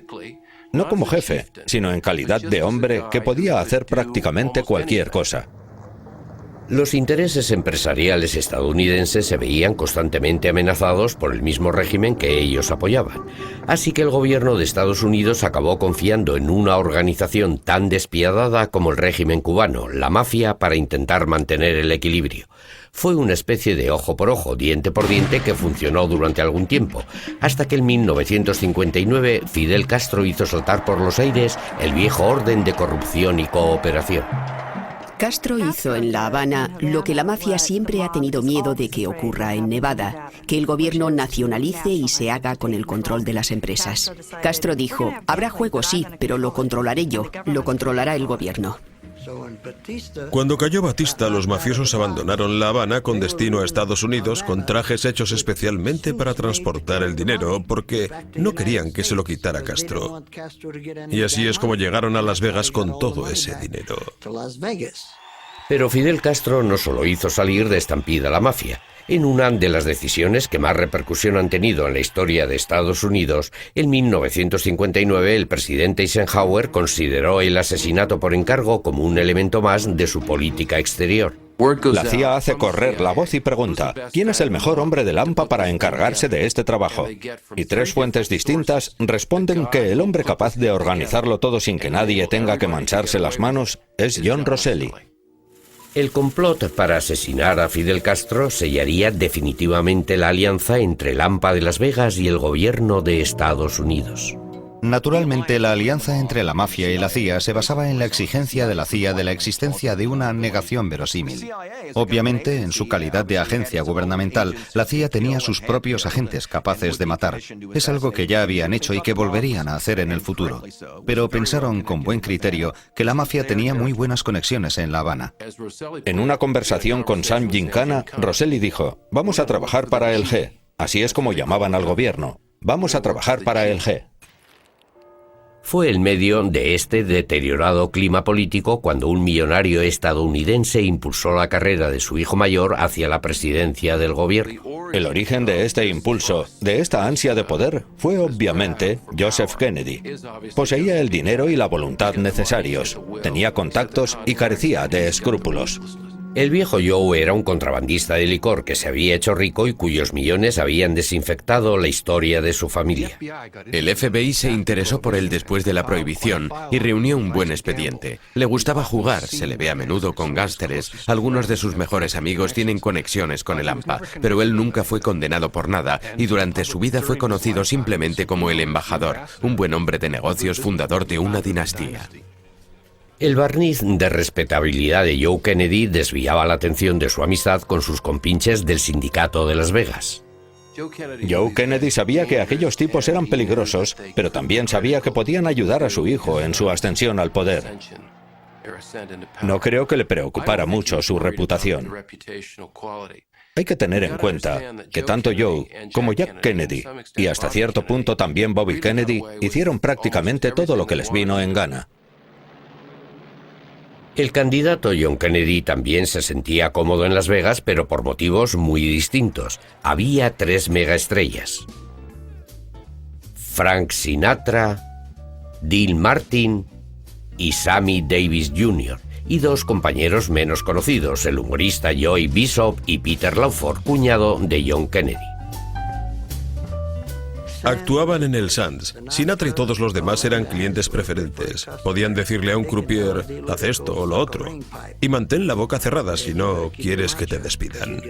no como jefe, sino en calidad de hombre que podía hacer prácticamente cualquier cosa. Los intereses empresariales estadounidenses se veían constantemente amenazados por el mismo régimen que ellos apoyaban. Así que el gobierno de Estados Unidos acabó confiando en una organización tan despiadada como el régimen cubano, la mafia, para intentar mantener el equilibrio. Fue una especie de ojo por ojo, diente por diente, que funcionó durante algún tiempo, hasta que en 1959 Fidel Castro hizo saltar por los aires el viejo orden de corrupción y cooperación. Castro hizo en La Habana lo que la mafia siempre ha tenido miedo de que ocurra en Nevada, que el gobierno nacionalice y se haga con el control de las empresas. Castro dijo, habrá juego sí, pero lo controlaré yo, lo controlará el gobierno. Cuando cayó Batista, los mafiosos abandonaron La Habana con destino a Estados Unidos con trajes hechos especialmente para transportar el dinero, porque no querían que se lo quitara Castro. Y así es como llegaron a Las Vegas con todo ese dinero. Pero Fidel Castro no solo hizo salir de estampida a la mafia. En una de las decisiones que más repercusión han tenido en la historia de Estados Unidos, en 1959 el presidente Eisenhower consideró el asesinato por encargo como un elemento más de su política exterior. La CIA hace correr la voz y pregunta, ¿quién es el mejor hombre de Lampa para encargarse de este trabajo? Y 3 fuentes distintas responden que el hombre capaz de organizarlo todo sin que nadie tenga que mancharse las manos es John Roselli. El complot para asesinar a Fidel Castro sellaría definitivamente la alianza entre el AMPA de Las Vegas y el gobierno de Estados Unidos. Naturalmente, la alianza entre la mafia y la CIA se basaba en la exigencia de la CIA de la existencia de una negación verosímil. Obviamente, en su calidad de agencia gubernamental, la CIA tenía sus propios agentes capaces de matar. Es algo que ya habían hecho y que volverían a hacer en el futuro. Pero pensaron con buen criterio que la mafia tenía muy buenas conexiones en La Habana. En una conversación con Sam Gincana, Roselli dijo, vamos a trabajar para el G. Así es como llamaban al gobierno. Vamos a trabajar para el G. Fue en medio de este deteriorado clima político cuando un millonario estadounidense impulsó la carrera de su hijo mayor hacia la presidencia del gobierno. El origen de este impulso, de esta ansia de poder, fue obviamente Joseph Kennedy. Poseía el dinero y la voluntad necesarios, tenía contactos y carecía de escrúpulos. El viejo Joe era un contrabandista de licor que se había hecho rico y cuyos millones habían desinfectado la historia de su familia. El FBI se interesó por él después de la prohibición y reunió un buen expediente. Le gustaba jugar, se le ve a menudo con gángsteres. Algunos de sus mejores amigos tienen conexiones con el AMPA, pero él nunca fue condenado por nada y durante su vida fue conocido simplemente como el embajador, un buen hombre de negocios, fundador de una dinastía. El barniz de respetabilidad de Joe Kennedy desviaba la atención de su amistad con sus compinches del sindicato de Las Vegas. Joe Kennedy sabía que aquellos tipos eran peligrosos, pero también sabía que podían ayudar a su hijo en su ascensión al poder. No creo que le preocupara mucho su reputación. Hay que tener en cuenta que tanto Joe como Jack Kennedy, y hasta cierto punto también Bobby Kennedy, hicieron prácticamente todo lo que les vino en gana. El candidato John Kennedy también se sentía cómodo en Las Vegas, pero por motivos muy distintos. Había 3 megaestrellas: Frank Sinatra, Dean Martin y Sammy Davis Jr., y 2 compañeros menos conocidos, el humorista Joey Bishop y Peter Lawford, cuñado de John Kennedy. Actuaban en el Sands. Sinatra y todos los demás eran clientes preferentes. Podían decirle a un croupier, haz esto o lo otro. Y mantén la boca cerrada si no quieres que te despidan.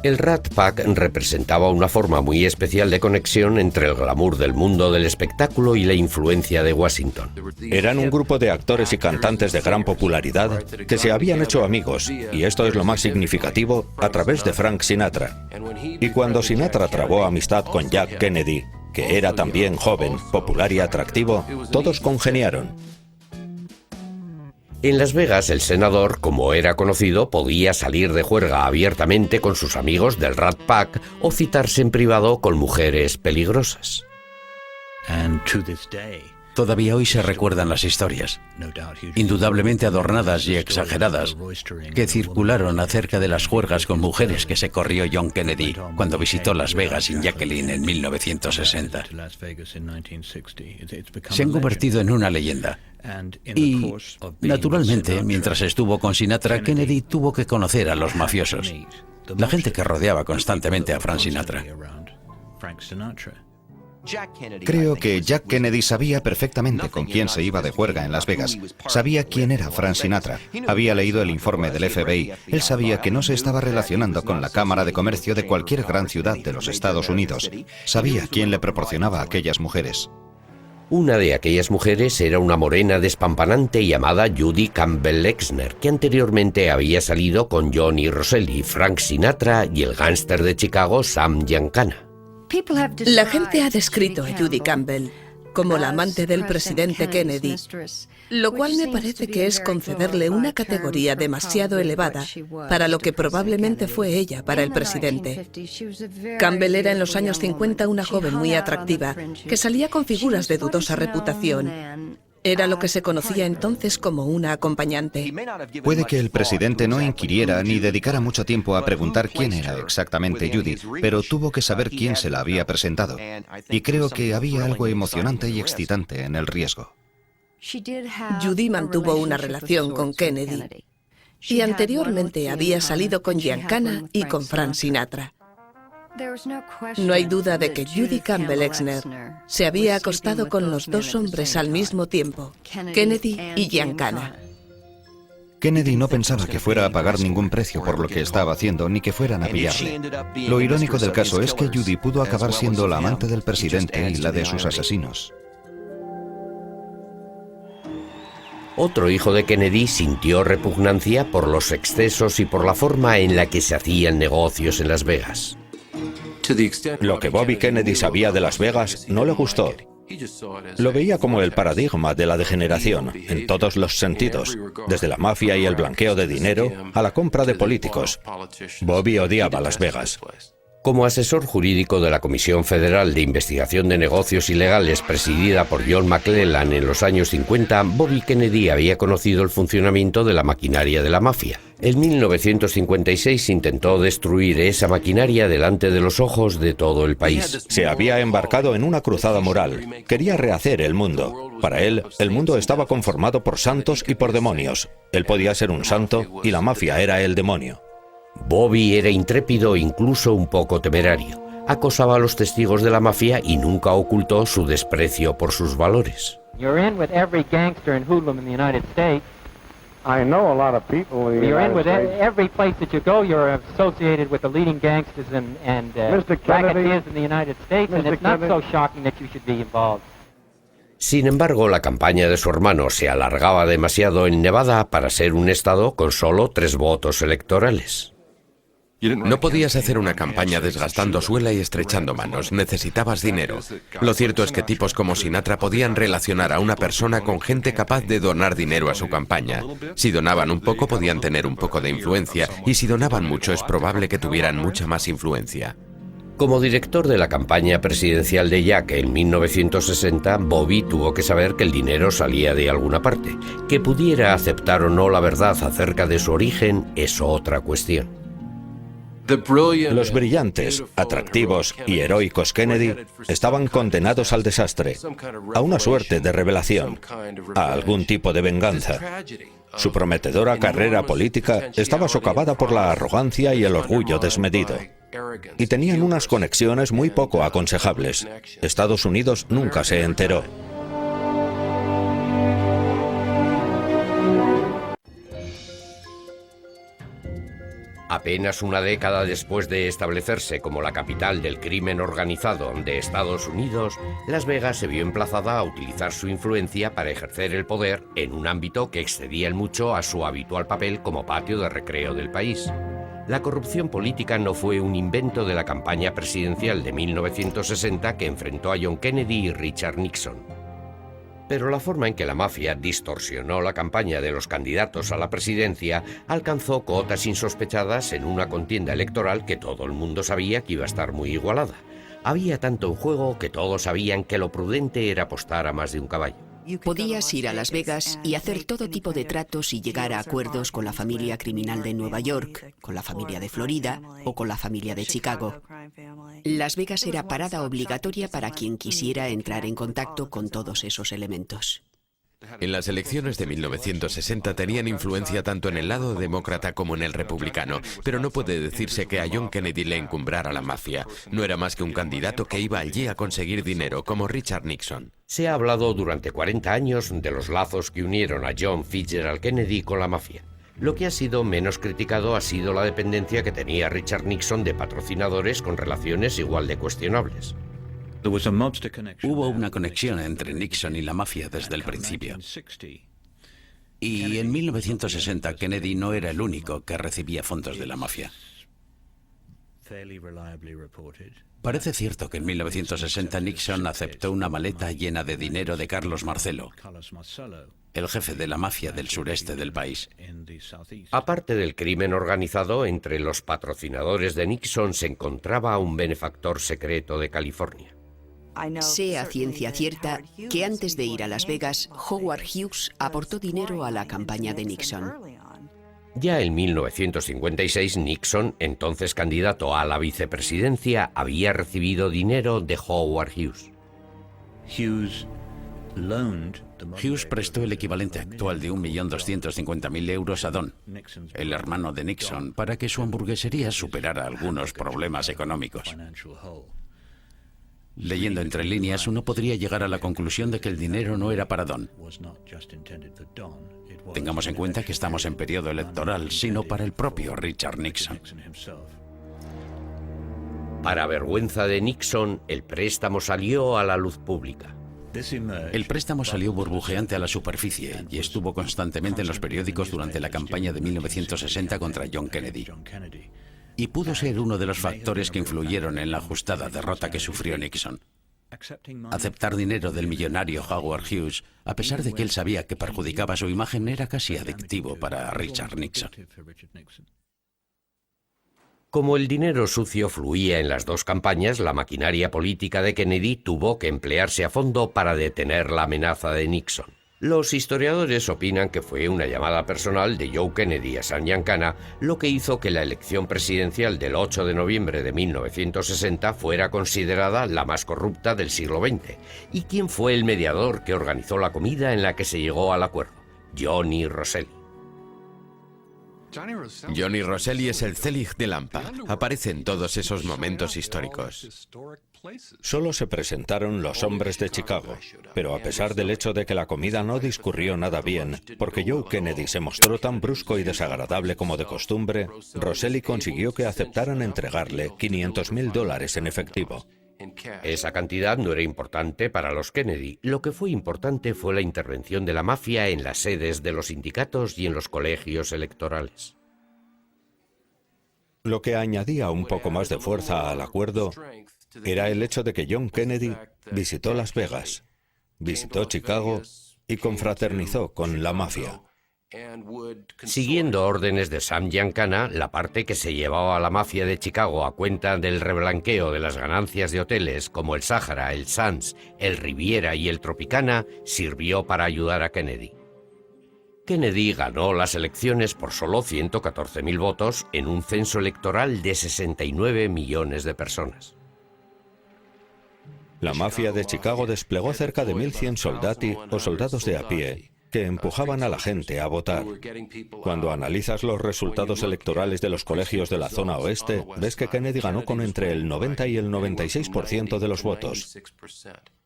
El Rat Pack representaba una forma muy especial de conexión entre el glamour del mundo del espectáculo y la influencia de Washington. Eran un grupo de actores y cantantes de gran popularidad que se habían hecho amigos, y esto es lo más significativo, a través de Frank Sinatra. Y cuando Sinatra trabó amistad con Jack Kennedy, que era también joven, popular y atractivo, todos congeniaron. En Las Vegas, el senador, como era conocido, podía salir de juerga abiertamente con sus amigos del Rat Pack o citarse en privado con mujeres peligrosas. Todavía hoy se recuerdan las historias, indudablemente adornadas y exageradas, que circularon acerca de las juergas con mujeres que se corrió John Kennedy cuando visitó Las Vegas en Jacqueline en 1960. Se han convertido en una leyenda. Y, naturalmente, mientras estuvo con Sinatra, Kennedy tuvo que conocer a los mafiosos, la gente que rodeaba constantemente a Frank Sinatra. Creo que Jack Kennedy sabía perfectamente con quién se iba de juerga en Las Vegas. Sabía quién era Frank Sinatra. Había leído el informe del FBI. Él sabía que no se estaba relacionando con la Cámara de Comercio de cualquier gran ciudad de los Estados Unidos. Sabía quién le proporcionaba a aquellas mujeres. Una de aquellas mujeres era una morena despampanante llamada Judy Campbell Exner, que anteriormente había salido con Johnny Roselli, Frank Sinatra y el gángster de Chicago Sam Giancana. La gente ha descrito a Judy Campbell como la amante del presidente Kennedy, lo cual me parece que es concederle una categoría demasiado elevada para lo que probablemente fue ella para el presidente. Campbell era en los años 50 una joven muy atractiva que salía con figuras de dudosa reputación. Era lo que se conocía entonces como una acompañante. Puede que el presidente no inquiriera ni dedicara mucho tiempo a preguntar quién era exactamente Judy, pero tuvo que saber quién se la había presentado. Y creo que había algo emocionante y excitante en el riesgo. Judy mantuvo una relación con Kennedy y anteriormente había salido con Giancana y con Frank Sinatra. No hay duda de que Judy Campbell Exner se había acostado con los dos hombres al mismo tiempo, Kennedy y Giancana. Kennedy no pensaba que fuera a pagar ningún precio por lo que estaba haciendo, ni que fueran a pillarle. Lo irónico del caso es que Judy pudo acabar siendo la amante del presidente y la de sus asesinos. Otro hijo de Kennedy sintió repugnancia por los excesos y por la forma en la que se hacían negocios en Las Vegas. Lo que Bobby Kennedy sabía de Las Vegas no le gustó. Lo veía como el paradigma de la degeneración, en todos los sentidos, desde la mafia y el blanqueo de dinero a la compra de políticos. Bobby odiaba Las Vegas. Como asesor jurídico de la Comisión Federal de Investigación de Negocios Ilegales presidida por John McClellan en los años 50, Bobby Kennedy había conocido el funcionamiento de la maquinaria de la mafia. En 1956 intentó destruir esa maquinaria delante de los ojos de todo el país. Se había embarcado en una cruzada moral. Quería rehacer el mundo. Para él, el mundo estaba conformado por santos y por demonios. Él podía ser un santo y la mafia era el demonio. Bobby era intrépido e incluso un poco temerario. Acosaba a los testigos de la mafia y nunca ocultó su desprecio por sus valores. You're in with every gangster and hoodlum in the United States. I know a lot of people in the You're in United with States. every place that you go. You're associated with the leading gangsters and racketeers in the United States, and it's not so shocking that you should be involved. Sin embargo, la campaña de su hermano se alargaba demasiado en Nevada para ser un estado con solo 3 votos electorales. No podías hacer una campaña desgastando suela y estrechando manos, necesitabas dinero. Lo cierto es que tipos como Sinatra podían relacionar a una persona con gente capaz de donar dinero a su campaña. Si donaban un poco podían tener un poco de influencia, y si donaban mucho es probable que tuvieran mucha más influencia. Como director de la campaña presidencial de Jack en 1960, Bobby tuvo que saber que el dinero salía de alguna parte. Que pudiera aceptar o no la verdad acerca de su origen es otra cuestión. Los brillantes, atractivos y heroicos Kennedy estaban condenados al desastre, a una suerte de revelación, a algún tipo de venganza. Su prometedora carrera política estaba socavada por la arrogancia y el orgullo desmedido. y tenían unas conexiones muy poco aconsejables. Estados Unidos nunca se enteró. Apenas una década después de establecerse como la capital del crimen organizado de Estados Unidos, Las Vegas se vio emplazada a utilizar su influencia para ejercer el poder en un ámbito que excedía en mucho a su habitual papel como patio de recreo del país. La corrupción política no fue un invento de la campaña presidencial de 1960 que enfrentó a John Kennedy y Richard Nixon. Pero la forma en que la mafia distorsionó la campaña de los candidatos a la presidencia alcanzó cotas insospechadas en una contienda electoral que todo el mundo sabía que iba a estar muy igualada. Había tanto en juego que todos sabían que lo prudente era apostar a más de un caballo. Podías ir a Las Vegas y hacer todo tipo de tratos y llegar a acuerdos con la familia criminal de Nueva York, con la familia de Florida o con la familia de Chicago. Las Vegas era parada obligatoria para quien quisiera entrar en contacto con todos esos elementos. En las elecciones de 1960 tenían influencia tanto en el lado demócrata como en el republicano, pero no puede decirse que a John Kennedy le encumbrara la mafia. No era más que un candidato que iba allí a conseguir dinero, como Richard Nixon. Se ha hablado durante 40 años de los lazos que unieron a John Fitzgerald Kennedy con la mafia. Lo que ha sido menos criticado ha sido la dependencia que tenía Richard Nixon de patrocinadores con relaciones igual de cuestionables. Hubo una conexión entre Nixon y la mafia desde el principio. Y en 1960 Kennedy no era el único que recibía fondos de la mafia. Parece cierto que en 1960 Nixon aceptó una maleta llena de dinero de Carlos Marcello, el jefe de la mafia del sureste del país. Aparte del crimen organizado, entre los patrocinadores de Nixon se encontraba un benefactor secreto de California. Sé a ciencia cierta que antes de ir a Las Vegas, Howard Hughes aportó dinero a la campaña de Nixon. Ya en 1956, Nixon, entonces candidato a la vicepresidencia, había recibido dinero de Howard Hughes. Hughes prestó el equivalente actual de 1.250.000 euros a Don, el hermano de Nixon, para que su hamburguesería superara algunos problemas económicos. Leyendo entre líneas, uno podría llegar a la conclusión de que el dinero no era para Don. Tengamos en cuenta que estamos en periodo electoral, sino para el propio Richard Nixon. Para vergüenza de Nixon, el préstamo salió a la luz pública. El préstamo salió burbujeante a la superficie y estuvo constantemente en los periódicos durante la campaña de 1960 contra John Kennedy. Y pudo ser uno de los factores que influyeron en la ajustada derrota que sufrió Nixon. Aceptar dinero del millonario Howard Hughes, a pesar de que él sabía que perjudicaba su imagen, era casi adictivo para Richard Nixon. Como el dinero sucio fluía en las dos campañas, la maquinaria política de Kennedy tuvo que emplearse a fondo para detener la amenaza de Nixon. Los historiadores opinan que fue una llamada personal de Joe Kennedy a Sam Giancana lo que hizo que la elección presidencial del 8 de noviembre de 1960 fuera considerada la más corrupta del siglo XX. ¿Y quién fue el mediador que organizó la comida en la que se llegó al acuerdo? Johnny Rosselli. Johnny Rosselli es el Zelig de Lampa. Aparece en todos esos momentos históricos. Solo se presentaron los hombres de Chicago, pero a pesar del hecho de que la comida no discurrió nada bien, porque Joe Kennedy se mostró tan brusco y desagradable como de costumbre, Rosselli consiguió que aceptaran entregarle $500,000 en efectivo. Esa cantidad no era importante para los Kennedy. Lo que fue importante fue la intervención de la mafia en las sedes de los sindicatos y en los colegios electorales. Lo que añadía un poco más de fuerza al acuerdo era el hecho de que John Kennedy visitó Las Vegas, visitó Chicago y confraternizó con la mafia. Siguiendo órdenes de Sam Giancana, la parte que se llevaba a la mafia de Chicago a cuenta del reblanqueo de las ganancias de hoteles como el Sahara, el Sands, el Riviera y el Tropicana sirvió para ayudar a Kennedy. Kennedy ganó las elecciones por solo 114.000 votos en un censo electoral de 69 millones de personas. La mafia de Chicago desplegó cerca de 1.100 soldati o soldados de a pie que empujaban a la gente a votar. Cuando analizas los resultados electorales de los colegios de la zona oeste, ves que Kennedy ganó con entre el 90 y el 96% de los votos.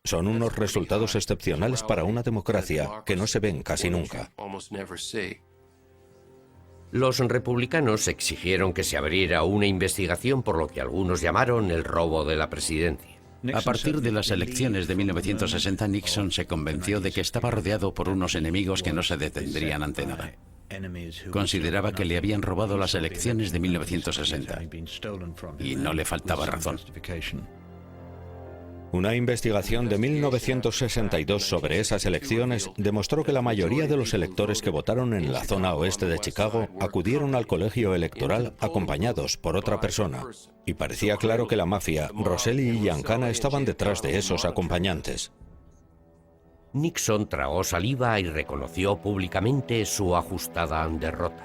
Son unos resultados excepcionales para una democracia que no se ven casi nunca. Los republicanos exigieron que se abriera una investigación por lo que algunos llamaron el robo de la presidencia. A partir de las elecciones de 1960, Nixon se convenció de que estaba rodeado por unos enemigos que no se detendrían ante nada. Consideraba que le habían robado las elecciones de 1960 y no le faltaba razón. Una investigación de 1962 sobre esas elecciones demostró que la mayoría de los electores que votaron en la zona oeste de Chicago acudieron al colegio electoral acompañados por otra persona. Y parecía claro que la mafia, Rosselli y Giancana estaban detrás de esos acompañantes. Nixon tragó saliva y reconoció públicamente su ajustada derrota.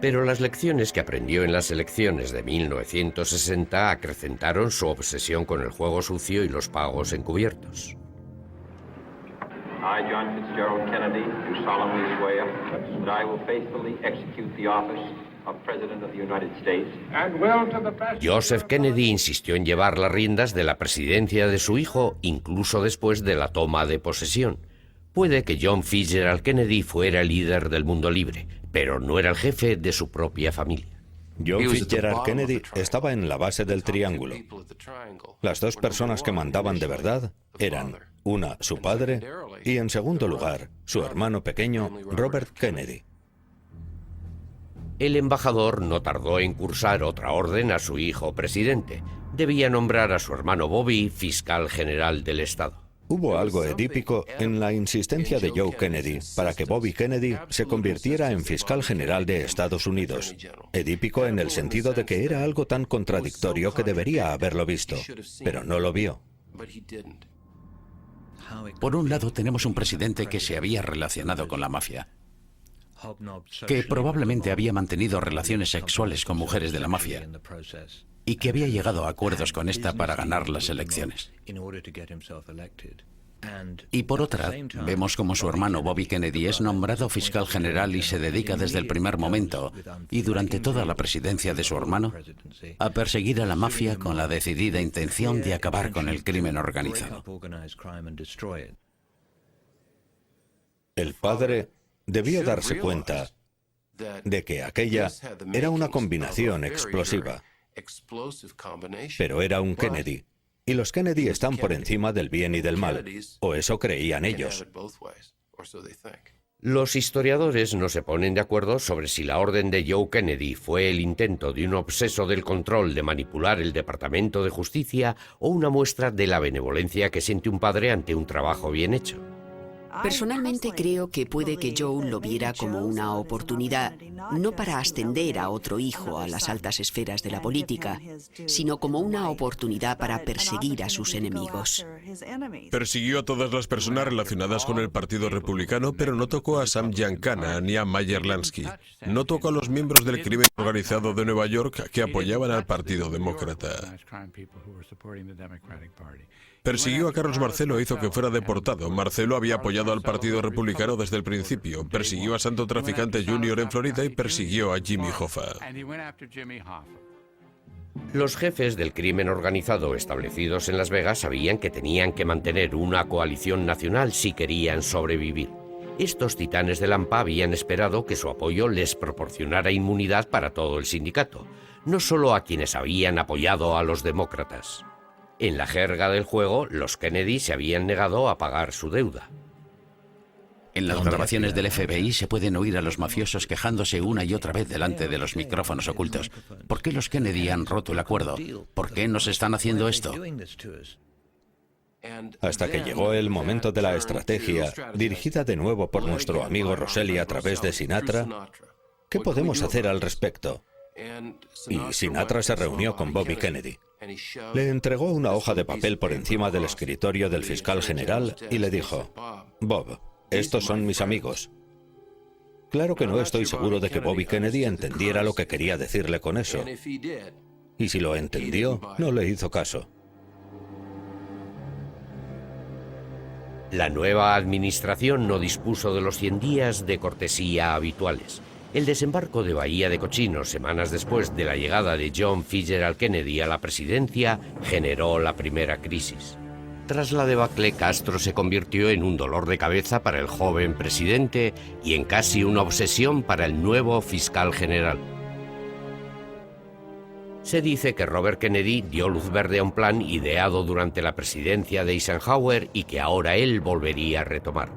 Pero las lecciones que aprendió en las elecciones de 1960 acrecentaron su obsesión con el juego sucio y los pagos encubiertos. I, John Fitzgerald Kennedy, do solemnly swear that I will faithfully execute the office of President of the United States. Joseph Kennedy insistió en llevar las riendas de la presidencia de su hijo, incluso después de la toma de posesión. Puede que John Fitzgerald Kennedy fuera el líder del mundo libre, pero no era el jefe de su propia familia. John Fitzgerald Kennedy estaba en la base del triángulo. Las dos personas que mandaban de verdad eran, una, su padre, y en segundo lugar, su hermano pequeño, Robert Kennedy. El embajador no tardó en cursar otra orden a su hijo presidente. Debía nombrar a su hermano Bobby fiscal general del Estado. Hubo algo edípico en la insistencia de Joe Kennedy para que Bobby Kennedy se convirtiera en fiscal general de Estados Unidos. Edípico en el sentido de que era algo tan contradictorio que debería haberlo visto, pero no lo vio. Por un lado, tenemos un presidente que se había relacionado con la mafia, que probablemente había mantenido relaciones sexuales con mujeres de la mafia y que había llegado a acuerdos con esta para ganar las elecciones. Y por otra, vemos como su hermano Bobby Kennedy es nombrado fiscal general y se dedica desde el primer momento, y durante toda la presidencia de su hermano, a perseguir a la mafia con la decidida intención de acabar con el crimen organizado. El padre debió darse cuenta de que aquella era una combinación explosiva. Pero era un Kennedy, y los Kennedy están por encima del bien y del mal, o eso creían ellos. Los historiadores no se ponen de acuerdo sobre si la orden de Joe Kennedy fue el intento de un obseso del control de manipular el Departamento de Justicia o una muestra de la benevolencia que siente un padre ante un trabajo bien hecho. Personalmente creo que puede que Joe lo viera como una oportunidad, no para ascender a otro hijo a las altas esferas de la política, sino como una oportunidad para perseguir a sus enemigos. Persiguió a todas las personas relacionadas con el Partido Republicano, pero no tocó a Sam Giancana ni a Meyer Lansky. No tocó a los miembros del crimen organizado de Nueva York que apoyaban al Partido Demócrata. Persiguió a Carlos Marcello e hizo que fuera deportado. Marcello había apoyado al Partido Republicano desde el principio. Persiguió a Santo Traficante Jr. en Florida y persiguió a Jimmy Hoffa. Los jefes del crimen organizado establecidos en Las Vegas sabían que tenían que mantener una coalición nacional si querían sobrevivir. Estos titanes de Lampa habían esperado que su apoyo les proporcionara inmunidad para todo el sindicato, no solo a quienes habían apoyado a los demócratas. En la jerga del juego, los Kennedy se habían negado a pagar su deuda. En las grabaciones del FBI se pueden oír a los mafiosos quejándose una y otra vez delante de los micrófonos ocultos. ¿Por qué los Kennedy han roto el acuerdo? ¿Por qué nos están haciendo esto? Hasta que llegó el momento de la estrategia, dirigida de nuevo por nuestro amigo Rosselli a través de Sinatra. ¿Qué podemos hacer al respecto? Y Sinatra se reunió con Bobby Kennedy. Le entregó una hoja de papel por encima del escritorio del fiscal general y le dijo: Bob, estos son mis amigos. Claro que no estoy seguro de que Bobby Kennedy entendiera lo que quería decirle con eso. Y si lo entendió, no le hizo caso. La nueva administración no dispuso de los 100 días de cortesía habituales. El desembarco de Bahía de Cochinos, semanas después de la llegada de John Fitzgerald Kennedy a la presidencia, generó la primera crisis. Tras la debacle, Castro se convirtió en un dolor de cabeza para el joven presidente y en casi una obsesión para el nuevo fiscal general. Se dice que Robert Kennedy dio luz verde a un plan ideado durante la presidencia de Eisenhower y que ahora él volvería a retomar.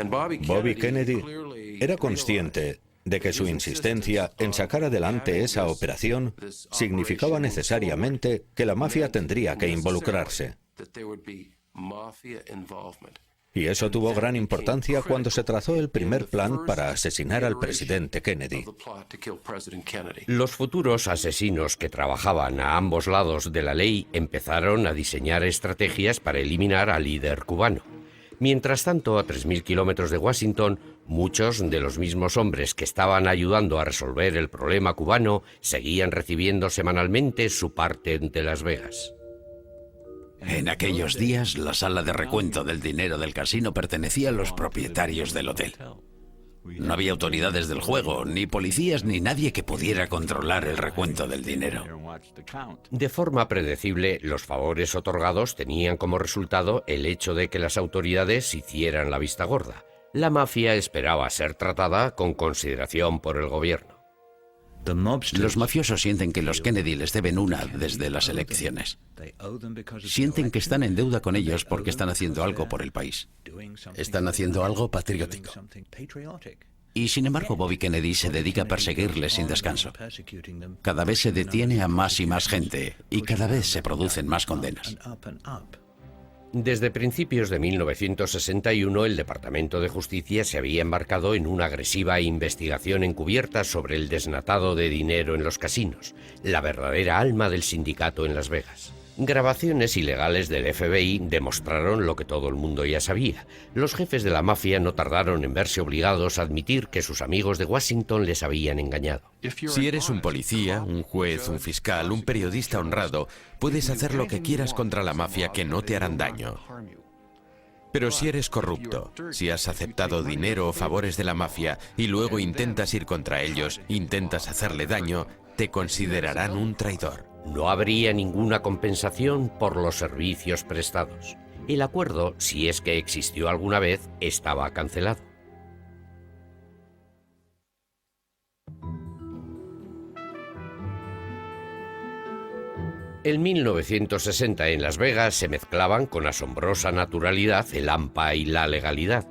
Bobby Kennedy era consciente de que su insistencia en sacar adelante esa operación significaba necesariamente que la mafia tendría que involucrarse. Y eso tuvo gran importancia cuando se trazó el primer plan para asesinar al presidente Kennedy. Los futuros asesinos que trabajaban a ambos lados de la ley empezaron a diseñar estrategias para eliminar al líder cubano. Mientras tanto, a 3.000 kilómetros de Washington, muchos de los mismos hombres que estaban ayudando a resolver el problema cubano seguían recibiendo semanalmente su parte de Las Vegas. En aquellos días, la sala de recuento del dinero del casino pertenecía a los propietarios del hotel. No había autoridades del juego, ni policías, ni nadie que pudiera controlar el recuento del dinero. De forma predecible, los favores otorgados tenían como resultado el hecho de que las autoridades hicieran la vista gorda. La mafia esperaba ser tratada con consideración por el gobierno. Los mafiosos sienten que los Kennedy les deben una desde las elecciones. Sienten que están en deuda con ellos porque están haciendo algo por el país. Están haciendo algo patriótico. Y sin embargo, Bobby Kennedy se dedica a perseguirles sin descanso. Cada vez se detiene a más y más gente y cada vez se producen más condenas. Desde principios de 1961, el Departamento de Justicia se había embarcado en una agresiva investigación encubierta sobre el desnatado de dinero en los casinos, la verdadera alma del sindicato en Las Vegas. Grabaciones ilegales del FBI demostraron lo que todo el mundo ya sabía. Los jefes de la mafia no tardaron en verse obligados a admitir que sus amigos de Washington les habían engañado. Si eres un policía, un juez, un fiscal, un periodista honrado, puedes hacer lo que quieras contra la mafia que no te harán daño. Pero si eres corrupto, si has aceptado dinero o favores de la mafia y luego intentas ir contra ellos, intentas hacerle daño, te considerarán un traidor. No habría ninguna compensación por los servicios prestados. El acuerdo, si es que existió alguna vez, estaba cancelado. En 1960 en Las Vegas se mezclaban con asombrosa naturalidad el AMPA y la legalidad.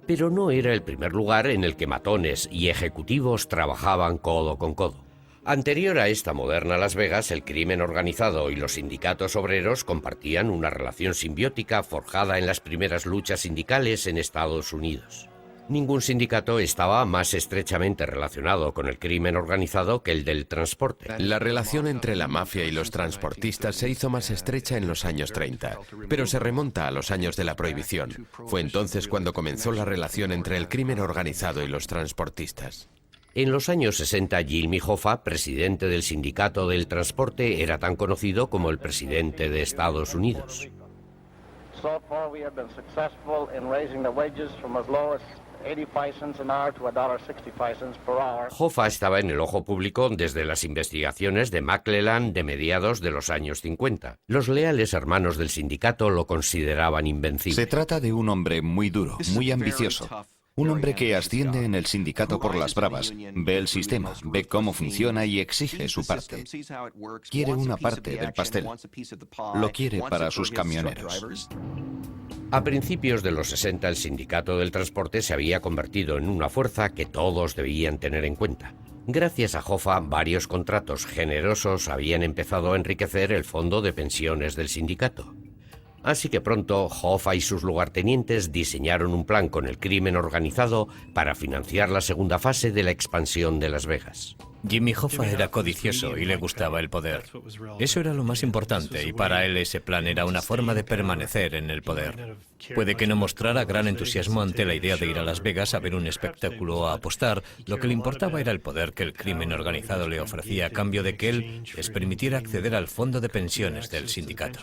Pero no era el primer lugar en el que matones y ejecutivos trabajaban codo con codo. Anterior a esta moderna Las Vegas, el crimen organizado y los sindicatos obreros compartían una relación simbiótica forjada en las primeras luchas sindicales en Estados Unidos. Ningún sindicato estaba más estrechamente relacionado con el crimen organizado que el del transporte. La relación entre la mafia y los transportistas se hizo más estrecha en los años 30, pero se remonta a los años de la Prohibición. Fue entonces cuando comenzó la relación entre el crimen organizado y los transportistas. En los años 60, Jimmy Hoffa, presidente del sindicato del transporte, era tan conocido como el presidente de Estados Unidos. Hoffa estaba en el ojo público desde las investigaciones de McClellan de mediados de los años 50. Los leales hermanos del sindicato lo consideraban invencible. Se trata de un hombre muy duro, muy ambicioso. Un hombre que asciende en el sindicato por las bravas, ve el sistema, ve cómo funciona y exige su parte. Quiere una parte del pastel. Lo quiere para sus camioneros. A principios de los 60, el sindicato del transporte se había convertido en una fuerza que todos debían tener en cuenta. Gracias a Hoffa, varios contratos generosos habían empezado a enriquecer el fondo de pensiones del sindicato. Así que pronto, Hoffa y sus lugartenientes diseñaron un plan con el crimen organizado para financiar la segunda fase de la expansión de Las Vegas. Jimmy Hoffa era codicioso y le gustaba el poder. Eso era lo más importante y para él ese plan era una forma de permanecer en el poder. Puede que no mostrara gran entusiasmo ante la idea de ir a Las Vegas a ver un espectáculo o a apostar. Lo que le importaba era el poder que el crimen organizado le ofrecía a cambio de que él les permitiera acceder al fondo de pensiones del sindicato.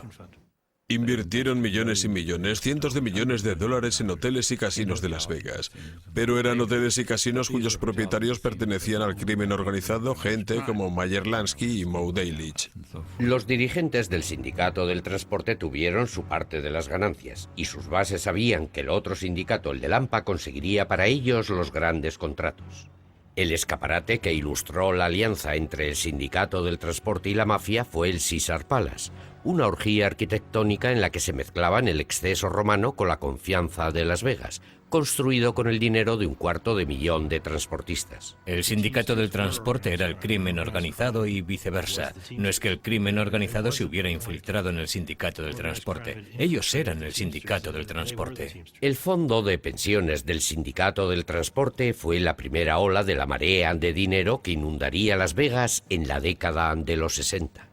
Invirtieron millones y millones, cientos de millones de dólares en hoteles y casinos de Las Vegas. Pero eran hoteles y casinos cuyos propietarios pertenecían al crimen organizado, gente como Meyer Lansky y Moe Dalitch. Los dirigentes del sindicato del transporte tuvieron su parte de las ganancias, y sus bases sabían que el otro sindicato, el de Lampa, conseguiría para ellos los grandes contratos. El escaparate que ilustró la alianza entre el sindicato del transporte y la mafia fue el Caesar Palace, una orgía arquitectónica en la que se mezclaban el exceso romano con la confianza de Las Vegas, construido con el dinero de $250,000 de transportistas. El sindicato del transporte era el crimen organizado y viceversa. No es que el crimen organizado se hubiera infiltrado en el sindicato del transporte. Ellos eran el sindicato del transporte. El fondo de pensiones del sindicato del transporte fue la primera ola de la marea de dinero que inundaría Las Vegas en la década de los 60.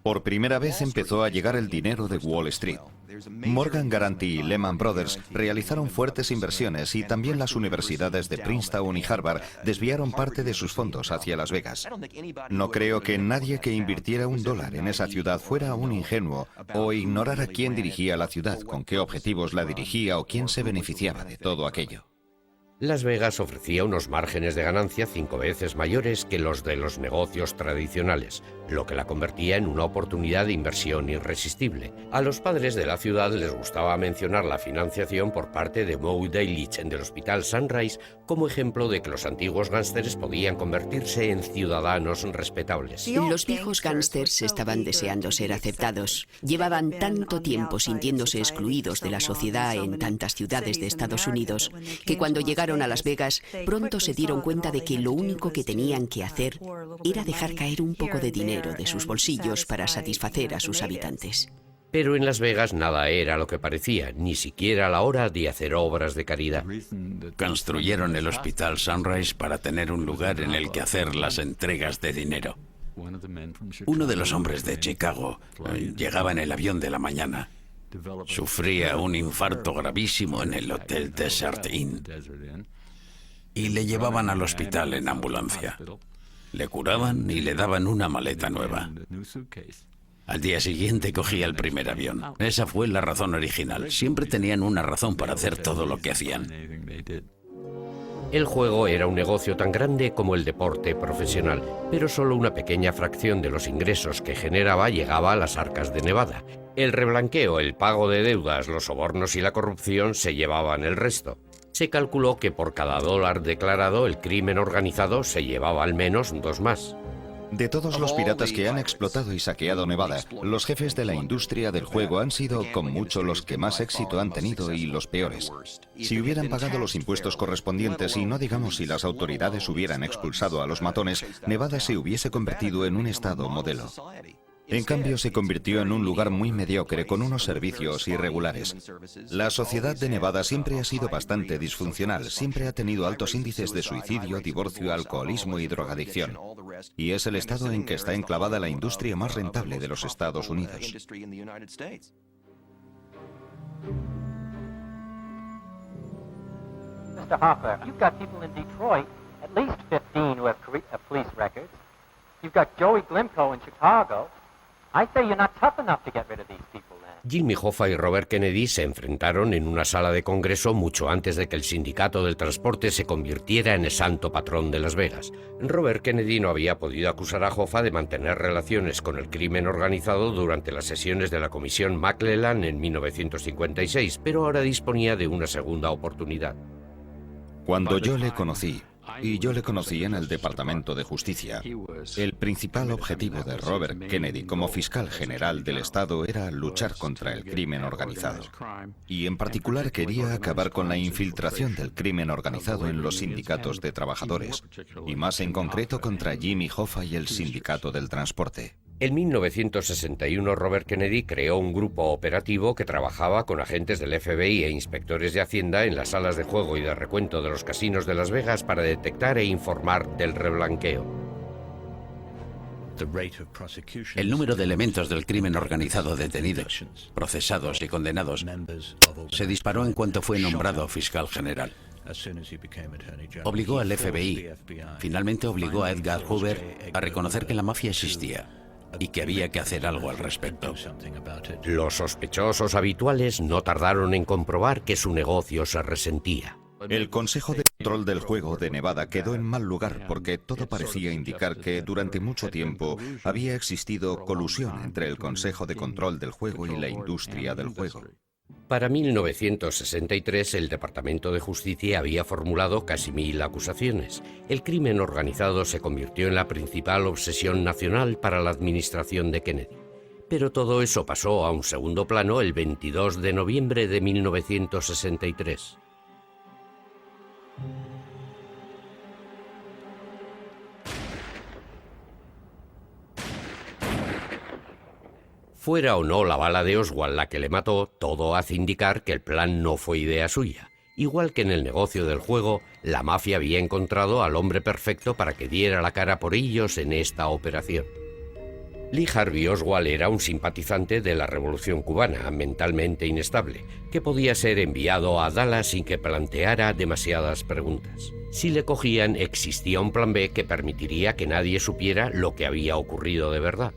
Por primera vez empezó a llegar el dinero de Wall Street. Morgan Guaranty y Lehman Brothers realizaron fuertes inversiones y también las universidades de Princeton y Harvard desviaron parte de sus fondos hacia Las Vegas. No creo que nadie que invirtiera $1 en esa ciudad fuera un ingenuo o ignorara quién dirigía la ciudad, con qué objetivos la dirigía o quién se beneficiaba de todo aquello. Las Vegas ofrecía unos márgenes de ganancia 5 veces mayores que los de los negocios tradicionales, lo que la convertía en una oportunidad de inversión irresistible. A los padres de la ciudad les gustaba mencionar la financiación por parte de Moe Dalitch del Hospital Sunrise como ejemplo de que los antiguos gángsters podían convertirse en ciudadanos respetables. Los viejos gángsters estaban deseando ser aceptados. Llevaban tanto tiempo sintiéndose excluidos de la sociedad en tantas ciudades de Estados Unidos que cuando llegaron a Las Vegas, pronto se dieron cuenta de que lo único que tenían que hacer era dejar caer un poco de dinero de sus bolsillos para satisfacer a sus habitantes. Pero en Las Vegas nada era lo que parecía, ni siquiera a la hora de hacer obras de caridad. Construyeron el Hospital Sunrise para tener un lugar en el que hacer las entregas de dinero. Uno de los hombres de Chicago llegaba en el avión de la mañana. Sufría un infarto gravísimo en el Hotel Desert Inn y le llevaban al hospital en ambulancia. Le curaban y le daban una maleta nueva. Al día siguiente cogía el primer avión. Esa fue la razón original. Siempre tenían una razón para hacer todo lo que hacían. El juego era un negocio tan grande como el deporte profesional, pero solo una pequeña fracción de los ingresos que generaba llegaba a las arcas de Nevada. El reblanqueo, el pago de deudas, los sobornos y la corrupción se llevaban el resto. Se calculó que por cada $1 declarado el crimen organizado se llevaba al menos 2 más. De todos los piratas que han explotado y saqueado Nevada, los jefes de la industria del juego han sido con mucho los que más éxito han tenido y los peores. Si hubieran pagado los impuestos correspondientes y no digamos si las autoridades hubieran expulsado a los matones, Nevada se hubiese convertido en un estado modelo. En cambio, se convirtió en un lugar muy mediocre con unos servicios irregulares. La sociedad de Nevada siempre ha sido bastante disfuncional, siempre ha tenido altos índices de suicidio, divorcio, alcoholismo y drogadicción. Y es el estado en que está enclavada la industria más rentable de los Estados Unidos. Mr. Hoffa, you've got people in Detroit, at least 15 who have police records. You've got Joey Glimko in Chicago. I say you're not tough enough to get rid of these people then. Jimmy Hoffa y Robert Kennedy se enfrentaron en una sala de congreso mucho antes de que el sindicato del transporte se convirtiera en el santo patrón de Las Vegas. Robert Kennedy no había podido acusar a Hoffa de mantener relaciones con el crimen organizado durante las sesiones de la comisión McClellan en 1956, pero ahora disponía de una segunda oportunidad. Cuando yo le conocí, y yo le conocí en el Departamento de Justicia, el principal objetivo de Robert Kennedy como fiscal general del Estado era luchar contra el crimen organizado. Y en particular quería acabar con la infiltración del crimen organizado en los sindicatos de trabajadores, y más en concreto contra Jimmy Hoffa y el sindicato del transporte. En 1961, Robert Kennedy creó un grupo operativo que trabajaba con agentes del FBI e inspectores de Hacienda en las salas de juego y de recuento de los casinos de Las Vegas para detectar e informar del reblanqueo. El número de elementos del crimen organizado detenidos, procesados y condenados se disparó en cuanto fue nombrado fiscal general. Obligó al FBI, finalmente obligó a Edgar Hoover a reconocer que la mafia existía. y que había que hacer algo al respecto. Los sospechosos habituales no tardaron en comprobar que su negocio se resentía. El Consejo de Control del Juego de Nevada quedó en mal lugar porque todo parecía indicar que durante mucho tiempo había existido colusión entre el Consejo de Control del Juego y la industria del juego. Para 1963, el Departamento de Justicia había formulado casi 1000 acusaciones. El crimen organizado se convirtió en la principal obsesión nacional para la administración de Kennedy. Pero todo eso pasó a un segundo plano el 22 de noviembre de 1963. Fuera o no la bala de Oswald la que le mató, todo hace indicar que el plan no fue idea suya. Igual que en el negocio del juego, la mafia había encontrado al hombre perfecto para que diera la cara por ellos en esta operación. Lee Harvey Oswald era un simpatizante de la Revolución Cubana, mentalmente inestable, que podía ser enviado a Dallas sin que planteara demasiadas preguntas. Si le cogían, existía un plan B que permitiría que nadie supiera lo que había ocurrido de verdad.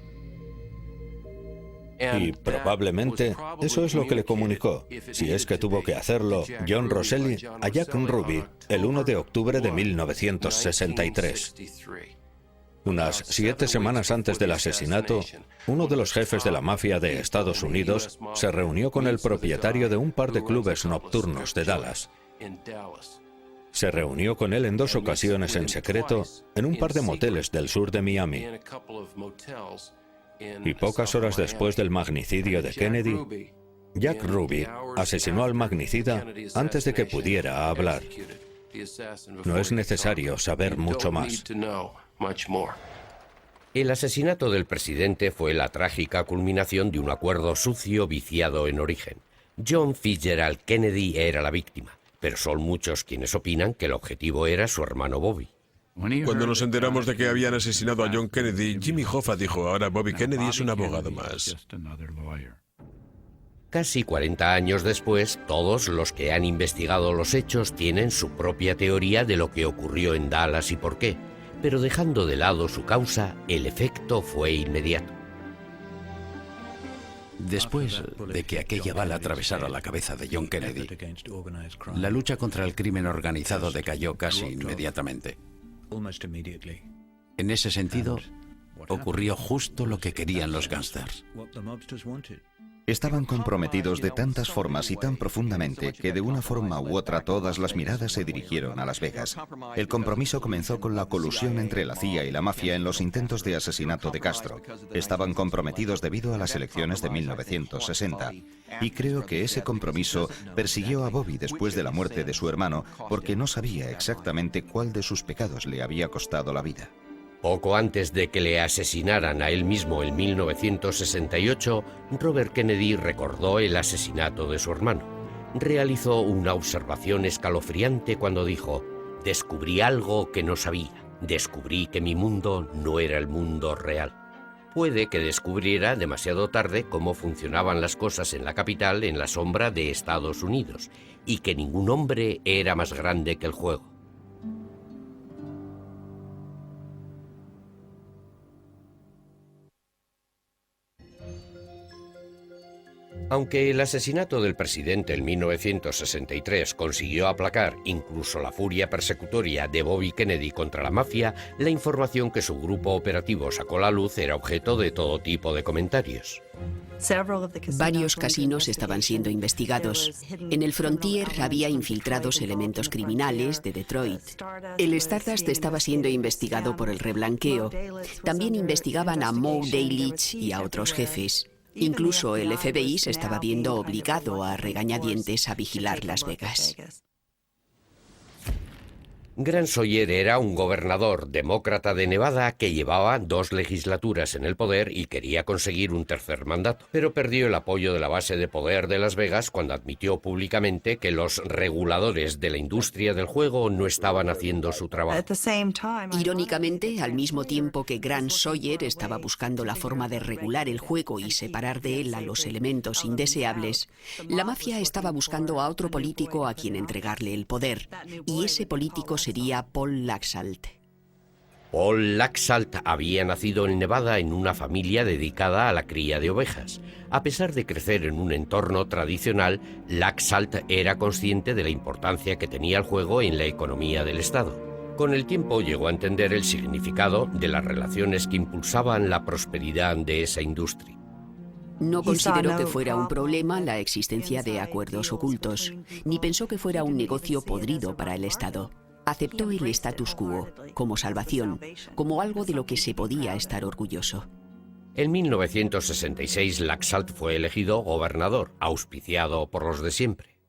Y probablemente eso es lo que le comunicó, si es que tuvo que hacerlo, John Rosselli a Jack Ruby el 1 de octubre de 1963. Unas 7 semanas antes del asesinato, uno de los jefes de la mafia de Estados Unidos se reunió con el propietario de un par de clubes nocturnos de Dallas. Se reunió con él en 2 ocasiones en secreto en un par de moteles del sur de Miami. Y pocas horas después del magnicidio de Kennedy, Jack Ruby asesinó al magnicida antes de que pudiera hablar. No es necesario saber mucho más. El asesinato del presidente fue la trágica culminación de un acuerdo sucio viciado en origen. John Fitzgerald Kennedy era la víctima, pero son muchos quienes opinan que el objetivo era su hermano Bobby. Cuando nos enteramos de que habían asesinado a John Kennedy, Jimmy Hoffa dijo, ahora Bobby Kennedy es un abogado más. Casi 40 años después, todos los que han investigado los hechos tienen su propia teoría de lo que ocurrió en Dallas y por qué, pero dejando de lado su causa, el efecto fue inmediato. Después de que aquella bala atravesara la cabeza de John Kennedy, la lucha contra el crimen organizado decayó casi inmediatamente. En ese sentido, ocurrió justo lo que querían los gángsters. Estaban comprometidos de tantas formas y tan profundamente que de una forma u otra todas las miradas se dirigieron a Las Vegas. El compromiso comenzó con la colusión entre la CIA y la mafia en los intentos de asesinato de Castro. Estaban comprometidos debido a las elecciones de 1960. Y creo que ese compromiso persiguió a Bobby después de la muerte de su hermano porque no sabía exactamente cuál de sus pecados le había costado la vida. Poco antes de que le asesinaran a él mismo en 1968, Robert Kennedy recordó el asesinato de su hermano. Realizó una observación escalofriante cuando dijo: «Descubrí algo que no sabía. Descubrí que mi mundo no era el mundo real». Puede que descubriera demasiado tarde cómo funcionaban las cosas en la capital en la sombra de Estados Unidos, y que ningún hombre era más grande que el juego. Aunque el asesinato del presidente en 1963 consiguió aplacar incluso la furia persecutoria de Bobby Kennedy contra la mafia, la información que su grupo operativo sacó a la luz era objeto de todo tipo de comentarios. Varios casinos estaban siendo investigados. En el Frontier había infiltrados elementos criminales de Detroit. El Stardust estaba siendo investigado por el reblanqueo. También investigaban a Moe Daylich y a otros jefes. Incluso el FBI se estaba viendo obligado a regañadientes a vigilar Las Vegas. Grant Sawyer era un gobernador demócrata de Nevada que llevaba 2 legislaturas en el poder y quería conseguir un tercer mandato, pero perdió el apoyo de la base de poder de Las Vegas cuando admitió públicamente que los reguladores de la industria del juego no estaban haciendo su trabajo. Irónicamente, al mismo tiempo que Grant Sawyer estaba buscando la forma de regular el juego y separar de él a los elementos indeseables, la mafia estaba buscando a otro político a quien entregarle el poder, y ese político sería Paul Laxalt. Paul Laxalt había nacido en Nevada en una familia dedicada a la cría de ovejas. A pesar de crecer en un entorno tradicional, Laxalt era consciente de la importancia que tenía el juego en la economía del estado. Con el tiempo llegó a entender el significado de las relaciones que impulsaban la prosperidad de esa industria. No consideró que fuera un problema la existencia de acuerdos ocultos, ni pensó que fuera un negocio podrido para el Estado. Aceptó el status quo como salvación, como algo de lo que se podía estar orgulloso. En 1966, Laxalt fue elegido gobernador, auspiciado por los de siempre.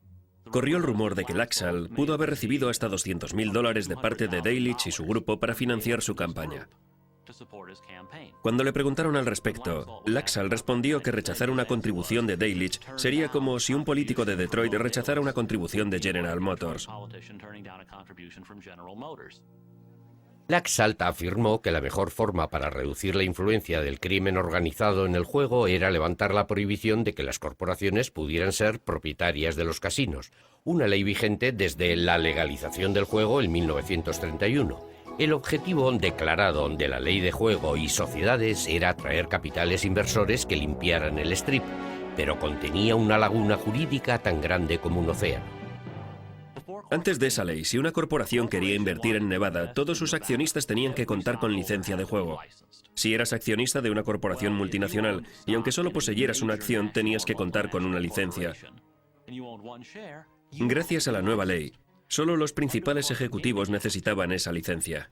Corrió el rumor de que Laxalt pudo haber recibido hasta $200.000 de parte de Delitzsch y su grupo para financiar su campaña. Cuando le preguntaron al respecto, Laxalt respondió que rechazar una contribución de Delitzsch sería como si un político de Detroit rechazara una contribución de General Motors. Laxalt afirmó que la mejor forma para reducir la influencia del crimen organizado en el juego era levantar la prohibición de que las corporaciones pudieran ser propietarias de los casinos, una ley vigente desde la legalización del juego en 1931. El objetivo declarado de la ley de juego y sociedades era atraer capitales inversores que limpiaran el strip, pero contenía una laguna jurídica tan grande como un océano. Antes de esa ley, si una corporación quería invertir en Nevada, todos sus accionistas tenían que contar con licencia de juego. Si eras accionista de una corporación multinacional y aunque solo poseyeras una acción, tenías que contar con una licencia. Gracias a la nueva ley, solo los principales ejecutivos necesitaban esa licencia.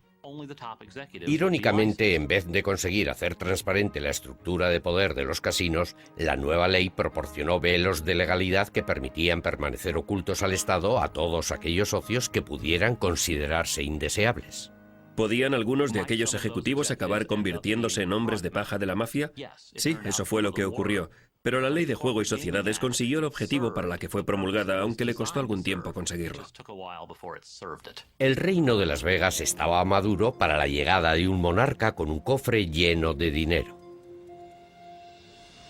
Irónicamente, en vez de conseguir hacer transparente la estructura de poder de los casinos, la nueva ley proporcionó velos de legalidad que permitían permanecer ocultos al Estado a todos aquellos socios que pudieran considerarse indeseables. ¿Podían algunos de aquellos ejecutivos acabar convirtiéndose en hombres de paja de la mafia? Sí, eso fue lo que ocurrió. Pero la ley de juego y sociedades consiguió el objetivo para la que fue promulgada, aunque le costó algún tiempo conseguirlo. El reino de Las Vegas estaba maduro para la llegada de un monarca con un cofre lleno de dinero.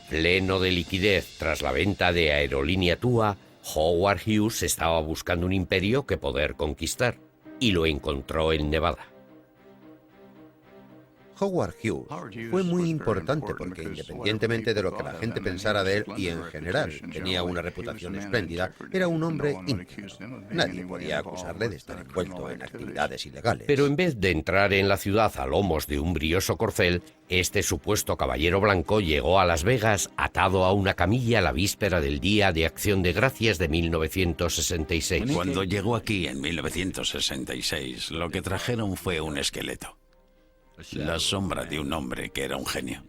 Pleno de liquidez tras la venta de Aerolínea Tua, Howard Hughes estaba buscando un imperio que poder conquistar, y lo encontró en Nevada. Howard Hughes fue muy importante porque, independientemente de lo que la gente pensara de él y en general tenía una reputación espléndida, era un hombre íntegro. Nadie podía acusarle de estar envuelto en actividades ilegales. Pero en vez de entrar en la ciudad a lomos de un brioso corcel, este supuesto caballero blanco llegó a Las Vegas atado a una camilla la víspera del Día de Acción de Gracias de 1966. Cuando llegó aquí en 1966, lo que trajeron fue un esqueleto. La sombra de un hombre que era un genio.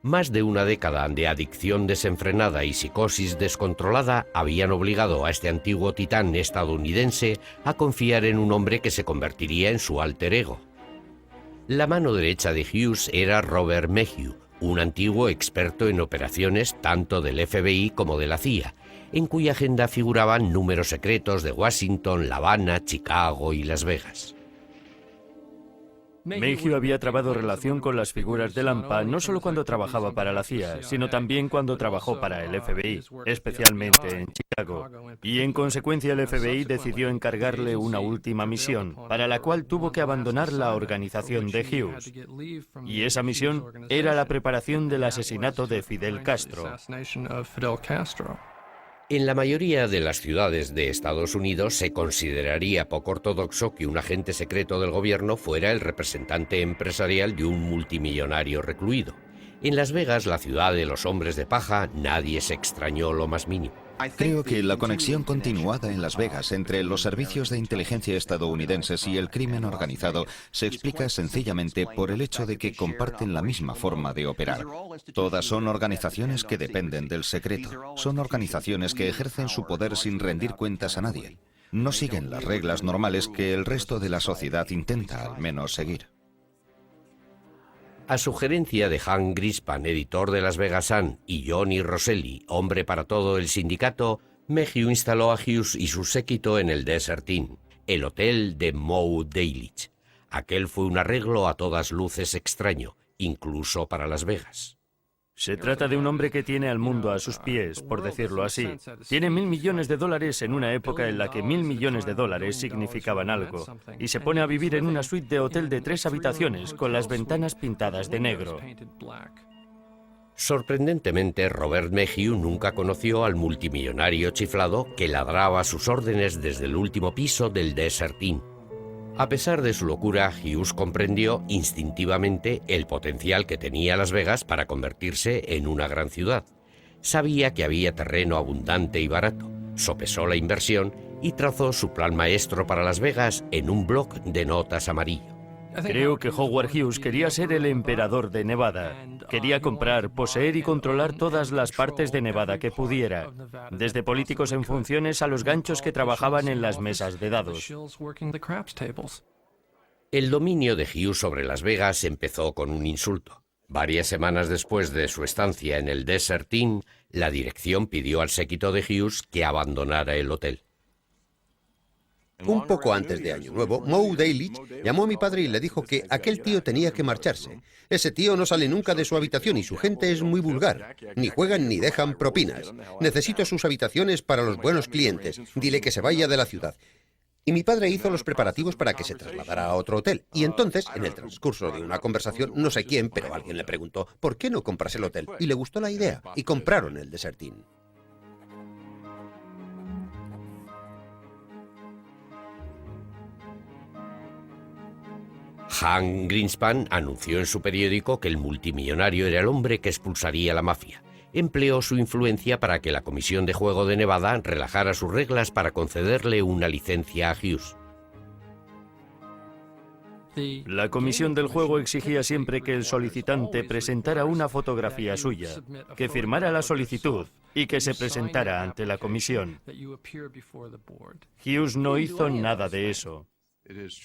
Más de una década de adicción desenfrenada y psicosis descontrolada habían obligado a este antiguo titán estadounidense a confiar en un hombre que se convertiría en su alter ego. La mano derecha de Hughes era Robert Mayhew, un antiguo experto en operaciones tanto del FBI como de la CIA, en cuya agenda figuraban números secretos de Washington, La Habana, Chicago y Las Vegas. Mayhew había trabado relación con las figuras de Lampa no solo cuando trabajaba para la CIA, sino también cuando trabajó para el FBI, especialmente en Chicago. Y en consecuencia el FBI decidió encargarle una última misión, para la cual tuvo que abandonar la organización de Hughes. Y esa misión era la preparación del asesinato de Fidel Castro. En la mayoría de las ciudades de Estados Unidos se consideraría poco ortodoxo que un agente secreto del gobierno fuera el representante empresarial de un multimillonario recluido. En Las Vegas, la ciudad de los hombres de paja, nadie se extrañó lo más mínimo. Creo que la conexión continuada en Las Vegas entre los servicios de inteligencia estadounidenses y el crimen organizado se explica sencillamente por el hecho de que comparten la misma forma de operar. Todas son organizaciones que dependen del secreto. Son organizaciones que ejercen su poder sin rendir cuentas a nadie. No siguen las reglas normales que el resto de la sociedad intenta al menos seguir. A sugerencia de Hank Grispan, editor de Las Vegas Sun, y Johnny Rosselli, hombre para todo el sindicato, Mayhew instaló a Hughes y su séquito en el Desert Inn, el hotel de Moe Delitzsch. Aquel fue un arreglo a todas luces extraño, incluso para Las Vegas. Se trata de un hombre que tiene al mundo a sus pies, por decirlo así. Tiene $1.000 millones en una época en la que $1.000 millones significaban algo. Y se pone a vivir en una suite de hotel de 3 habitaciones, con las ventanas pintadas de negro. Sorprendentemente, Robert Mayhew nunca conoció al multimillonario chiflado que ladraba sus órdenes desde el último piso del Desert Inn. A pesar de su locura, Hughes comprendió instintivamente el potencial que tenía Las Vegas para convertirse en una gran ciudad. Sabía que había terreno abundante y barato, sopesó la inversión y trazó su plan maestro para Las Vegas en un bloc de notas amarillo. Creo que Howard Hughes quería ser el emperador de Nevada. Quería comprar, poseer y controlar todas las partes de Nevada que pudiera, desde políticos en funciones a los ganchos que trabajaban en las mesas de dados. El dominio de Hughes sobre Las Vegas empezó con un insulto. Varias semanas después de su estancia en el Desert Inn, la dirección pidió al séquito de Hughes que abandonara el hotel. Un poco antes de Año Nuevo, Moe Daylich llamó a mi padre y le dijo que aquel tío tenía que marcharse. Ese tío no sale nunca de su habitación y su gente es muy vulgar. Ni juegan ni dejan propinas. Necesito sus habitaciones para los buenos clientes. Dile que se vaya de la ciudad. Y mi padre hizo los preparativos para que se trasladara a otro hotel. Y entonces, en el transcurso de una conversación, no sé quién, pero alguien le preguntó, ¿por qué no compras el hotel? Y le gustó la idea. Y compraron el Desert Inn. Hank Greenspan anunció en su periódico que el multimillonario era el hombre que expulsaría la mafia. Empleó su influencia para que la Comisión de Juego de Nevada relajara sus reglas para concederle una licencia a Hughes. La Comisión del Juego exigía siempre que el solicitante presentara una fotografía suya, que firmara la solicitud y que se presentara ante la comisión. Hughes no hizo nada de eso.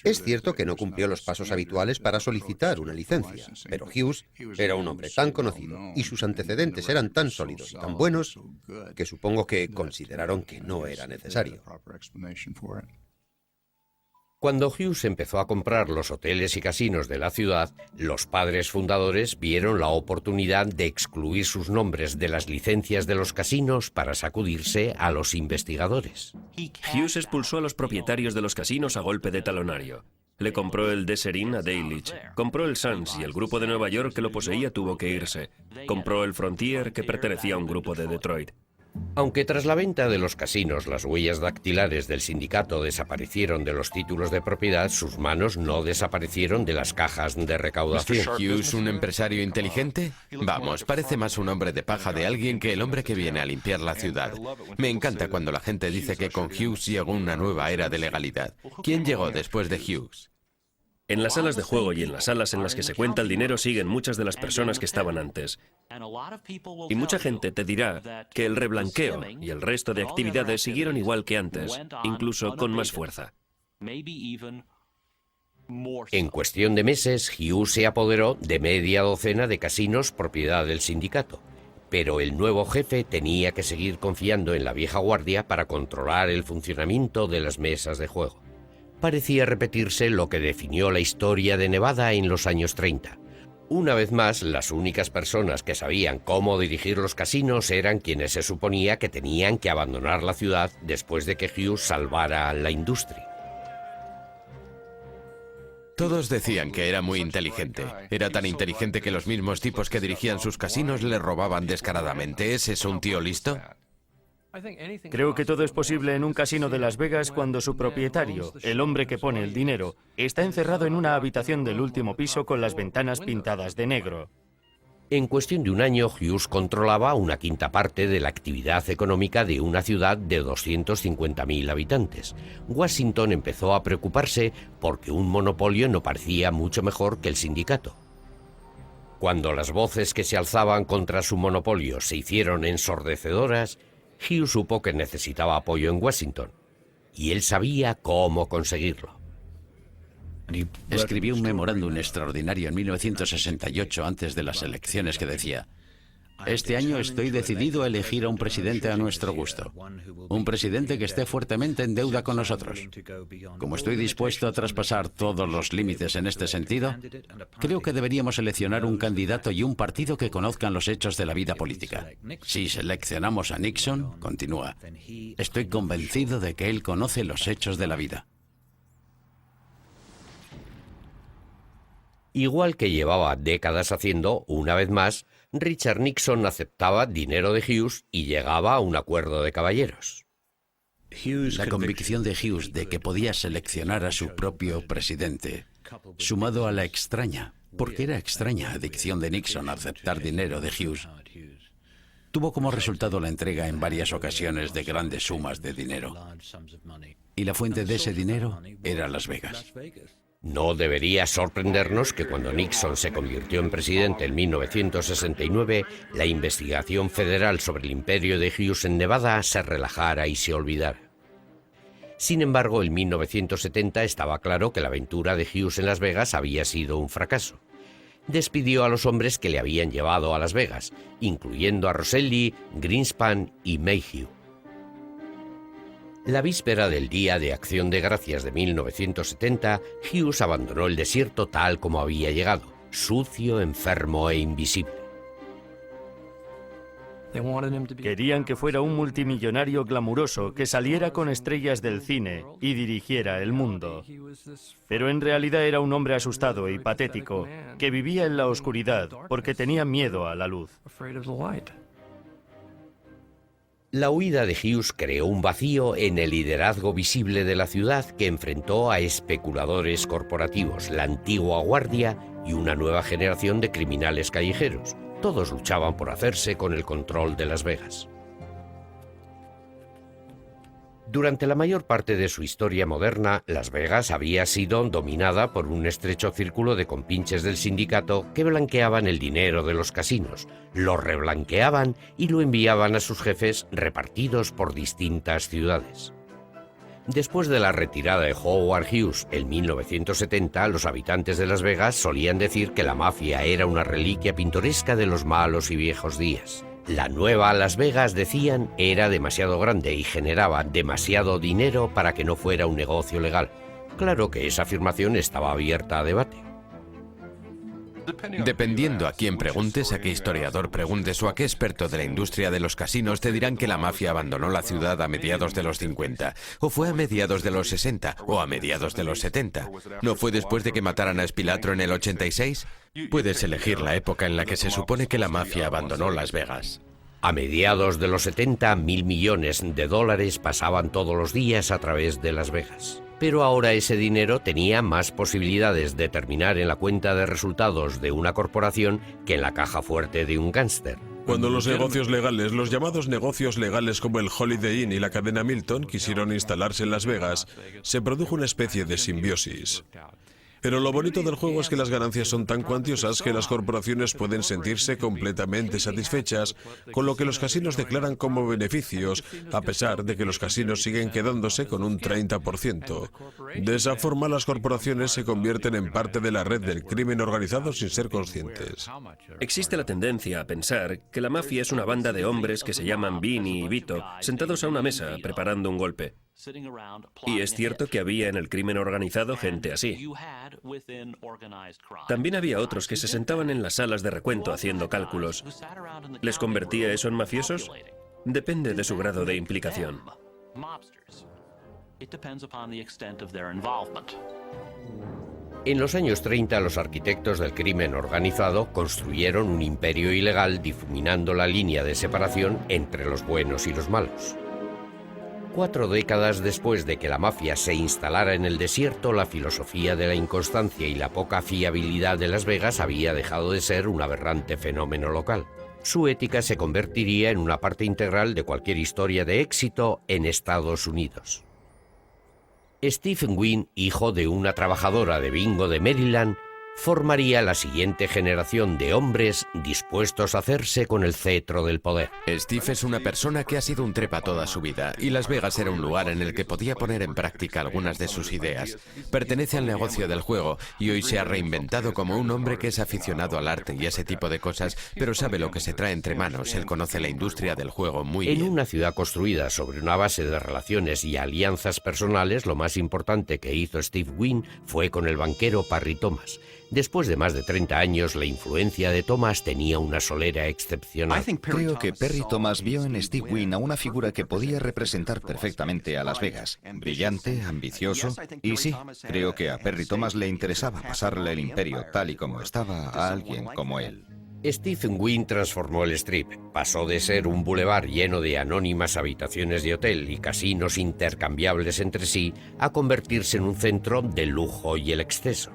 Es cierto que no cumplió los pasos habituales para solicitar una licencia, pero Hughes era un hombre tan conocido y sus antecedentes eran tan sólidos y tan buenos que supongo que consideraron que no era necesario. Cuando Hughes empezó a comprar los hoteles y casinos de la ciudad, los padres fundadores vieron la oportunidad de excluir sus nombres de las licencias de los casinos para sacudirse a los investigadores. Hughes expulsó a los propietarios de los casinos a golpe de talonario. Le compró el Desert Inn a Daylich, compró el Sands y el grupo de Nueva York que lo poseía tuvo que irse. Compró el Frontier que pertenecía a un grupo de Detroit. Aunque tras la venta de los casinos las huellas dactilares del sindicato desaparecieron de los títulos de propiedad, sus manos no desaparecieron de las cajas de recaudación. ¿Hughes un empresario inteligente? Vamos, parece más un hombre de paja de alguien que el hombre que viene a limpiar la ciudad. Me encanta cuando la gente dice que con Hughes llegó una nueva era de legalidad. ¿Quién llegó después de Hughes? En las salas de juego y en las salas en las que se cuenta el dinero siguen muchas de las personas que estaban antes. Y mucha gente te dirá que el reblanqueo y el resto de actividades siguieron igual que antes, incluso con más fuerza. En cuestión de meses, Hughes se apoderó de media docena de casinos propiedad del sindicato. Pero el nuevo jefe tenía que seguir confiando en la vieja guardia para controlar el funcionamiento de las mesas de juego. Parecía repetirse lo que definió la historia de Nevada en los años 30. Una vez más, las únicas personas que sabían cómo dirigir los casinos eran quienes se suponía que tenían que abandonar la ciudad después de que Hughes salvara la industria. Todos decían que era muy inteligente. Era tan inteligente que los mismos tipos que dirigían sus casinos le robaban descaradamente. ¿Es eso un tío listo? Creo que todo es posible en un casino de Las Vegas cuando su propietario, el hombre que pone el dinero, está encerrado en una habitación del último piso con las ventanas pintadas de negro. En cuestión de un año, Hughes controlaba una quinta parte de la actividad económica de una ciudad de 250.000 habitantes. Washington empezó a preocuparse porque un monopolio no parecía mucho mejor que el sindicato. Cuando las voces que se alzaban contra su monopolio se hicieron ensordecedoras, Hughes supo que necesitaba apoyo en Washington, y él sabía cómo conseguirlo. Escribió un memorándum extraordinario en 1968, antes de las elecciones, que decía: Este año estoy decidido a elegir a un presidente a nuestro gusto. Un presidente que esté fuertemente en deuda con nosotros. Como estoy dispuesto a traspasar todos los límites en este sentido, creo que deberíamos seleccionar un candidato y un partido que conozcan los hechos de la vida política. Si seleccionamos a Nixon, continúa, estoy convencido de que él conoce los hechos de la vida. Igual que llevaba décadas haciendo, una vez más, Richard Nixon aceptaba dinero de Hughes y llegaba a un acuerdo de caballeros. La convicción de Hughes de que podía seleccionar a su propio presidente, sumado a la extraña, porque era extraña, adicción de Nixon a aceptar dinero de Hughes, tuvo como resultado la entrega en varias ocasiones de grandes sumas de dinero. Y la fuente de ese dinero era Las Vegas. No debería sorprendernos que cuando Nixon se convirtió en presidente en 1969, la investigación federal sobre el imperio de Hughes en Nevada se relajara y se olvidara. Sin embargo, en 1970 estaba claro que la aventura de Hughes en Las Vegas había sido un fracaso. Despidió a los hombres que le habían llevado a Las Vegas, incluyendo a Rosselli, Greenspan y Mayhew. La víspera del Día de Acción de Gracias de 1970, Hughes abandonó el desierto tal como había llegado, sucio, enfermo e invisible. Querían que fuera un multimillonario glamuroso que saliera con estrellas del cine y dirigiera el mundo. Pero en realidad era un hombre asustado y patético que vivía en la oscuridad porque tenía miedo a la luz. La huida de Hughes creó un vacío en el liderazgo visible de la ciudad que enfrentó a especuladores corporativos, la antigua guardia y una nueva generación de criminales callejeros. Todos luchaban por hacerse con el control de Las Vegas. Durante la mayor parte de su historia moderna, Las Vegas había sido dominada por un estrecho círculo de compinches del sindicato que blanqueaban el dinero de los casinos, lo reblanqueaban y lo enviaban a sus jefes repartidos por distintas ciudades. Después de la retirada de Howard Hughes en 1970, los habitantes de Las Vegas solían decir que la mafia era una reliquia pintoresca de los malos y viejos días. La nueva Las Vegas, decían, era demasiado grande y generaba demasiado dinero para que no fuera un negocio legal. Claro que esa afirmación estaba abierta a debate. Dependiendo a quién preguntes, a qué historiador preguntes o a qué experto de la industria de los casinos, te dirán que la mafia abandonó la ciudad a mediados de los 50, o fue a mediados de los 60, o a mediados de los 70. ¿No fue después de que mataran a Spilatro en el 86? Puedes elegir la época en la que se supone que la mafia abandonó Las Vegas. A mediados de los 70, $1.000 millones pasaban todos los días a través de Las Vegas. Pero ahora ese dinero tenía más posibilidades de terminar en la cuenta de resultados de una corporación que en la caja fuerte de un gángster. Cuando los negocios legales, los llamados negocios legales como el Holiday Inn y la cadena Milton, quisieron instalarse en Las Vegas, se produjo una especie de simbiosis. Pero lo bonito del juego es que las ganancias son tan cuantiosas que las corporaciones pueden sentirse completamente satisfechas con lo que los casinos declaran como beneficios, a pesar de que los casinos siguen quedándose con un 30%. De esa forma, las corporaciones se convierten en parte de la red del crimen organizado sin ser conscientes. Existe la tendencia a pensar que la mafia es una banda de hombres que se llaman Vini y Vito, sentados a una mesa preparando un golpe. Y es cierto que había en el crimen organizado gente así. También había otros que se sentaban en las salas de recuento haciendo cálculos. ¿Les convertía eso en mafiosos? Depende de su grado de implicación. En los años 30, los arquitectos del crimen organizado construyeron un imperio ilegal difuminando la línea de separación entre los buenos y los malos. 4 décadas después de que la mafia se instalara en el desierto, la filosofía de la inconstancia y la poca fiabilidad de Las Vegas había dejado de ser un aberrante fenómeno local. Su ética se convertiría en una parte integral de cualquier historia de éxito en Estados Unidos. Stephen Wynn, hijo de una trabajadora de bingo de Maryland, formaría la siguiente generación de hombres dispuestos a hacerse con el cetro del poder. Steve es una persona que ha sido un trepa toda su vida, y Las Vegas era un lugar en el que podía poner en práctica algunas de sus ideas. Pertenece al negocio del juego, y hoy se ha reinventado como un hombre que es aficionado al arte y ese tipo de cosas, pero sabe lo que se trae entre manos. Él conoce la industria del juego muy bien. En una ciudad construida sobre una base de relaciones y alianzas personales, lo más importante que hizo Steve Wynn fue con el banquero Parry Thomas. Después de más de 30 años, la influencia de Thomas tenía una solera excepcional. Creo que Parry Thomas vio en Steve Wynn a una figura que podía representar perfectamente a Las Vegas. Brillante, ambicioso, y sí, creo que a Parry Thomas le interesaba pasarle el imperio tal y como estaba a alguien como él. Steve Wynn transformó el Strip. Pasó de ser un bulevar lleno de anónimas habitaciones de hotel y casinos intercambiables entre sí a convertirse en un centro del lujo y el exceso.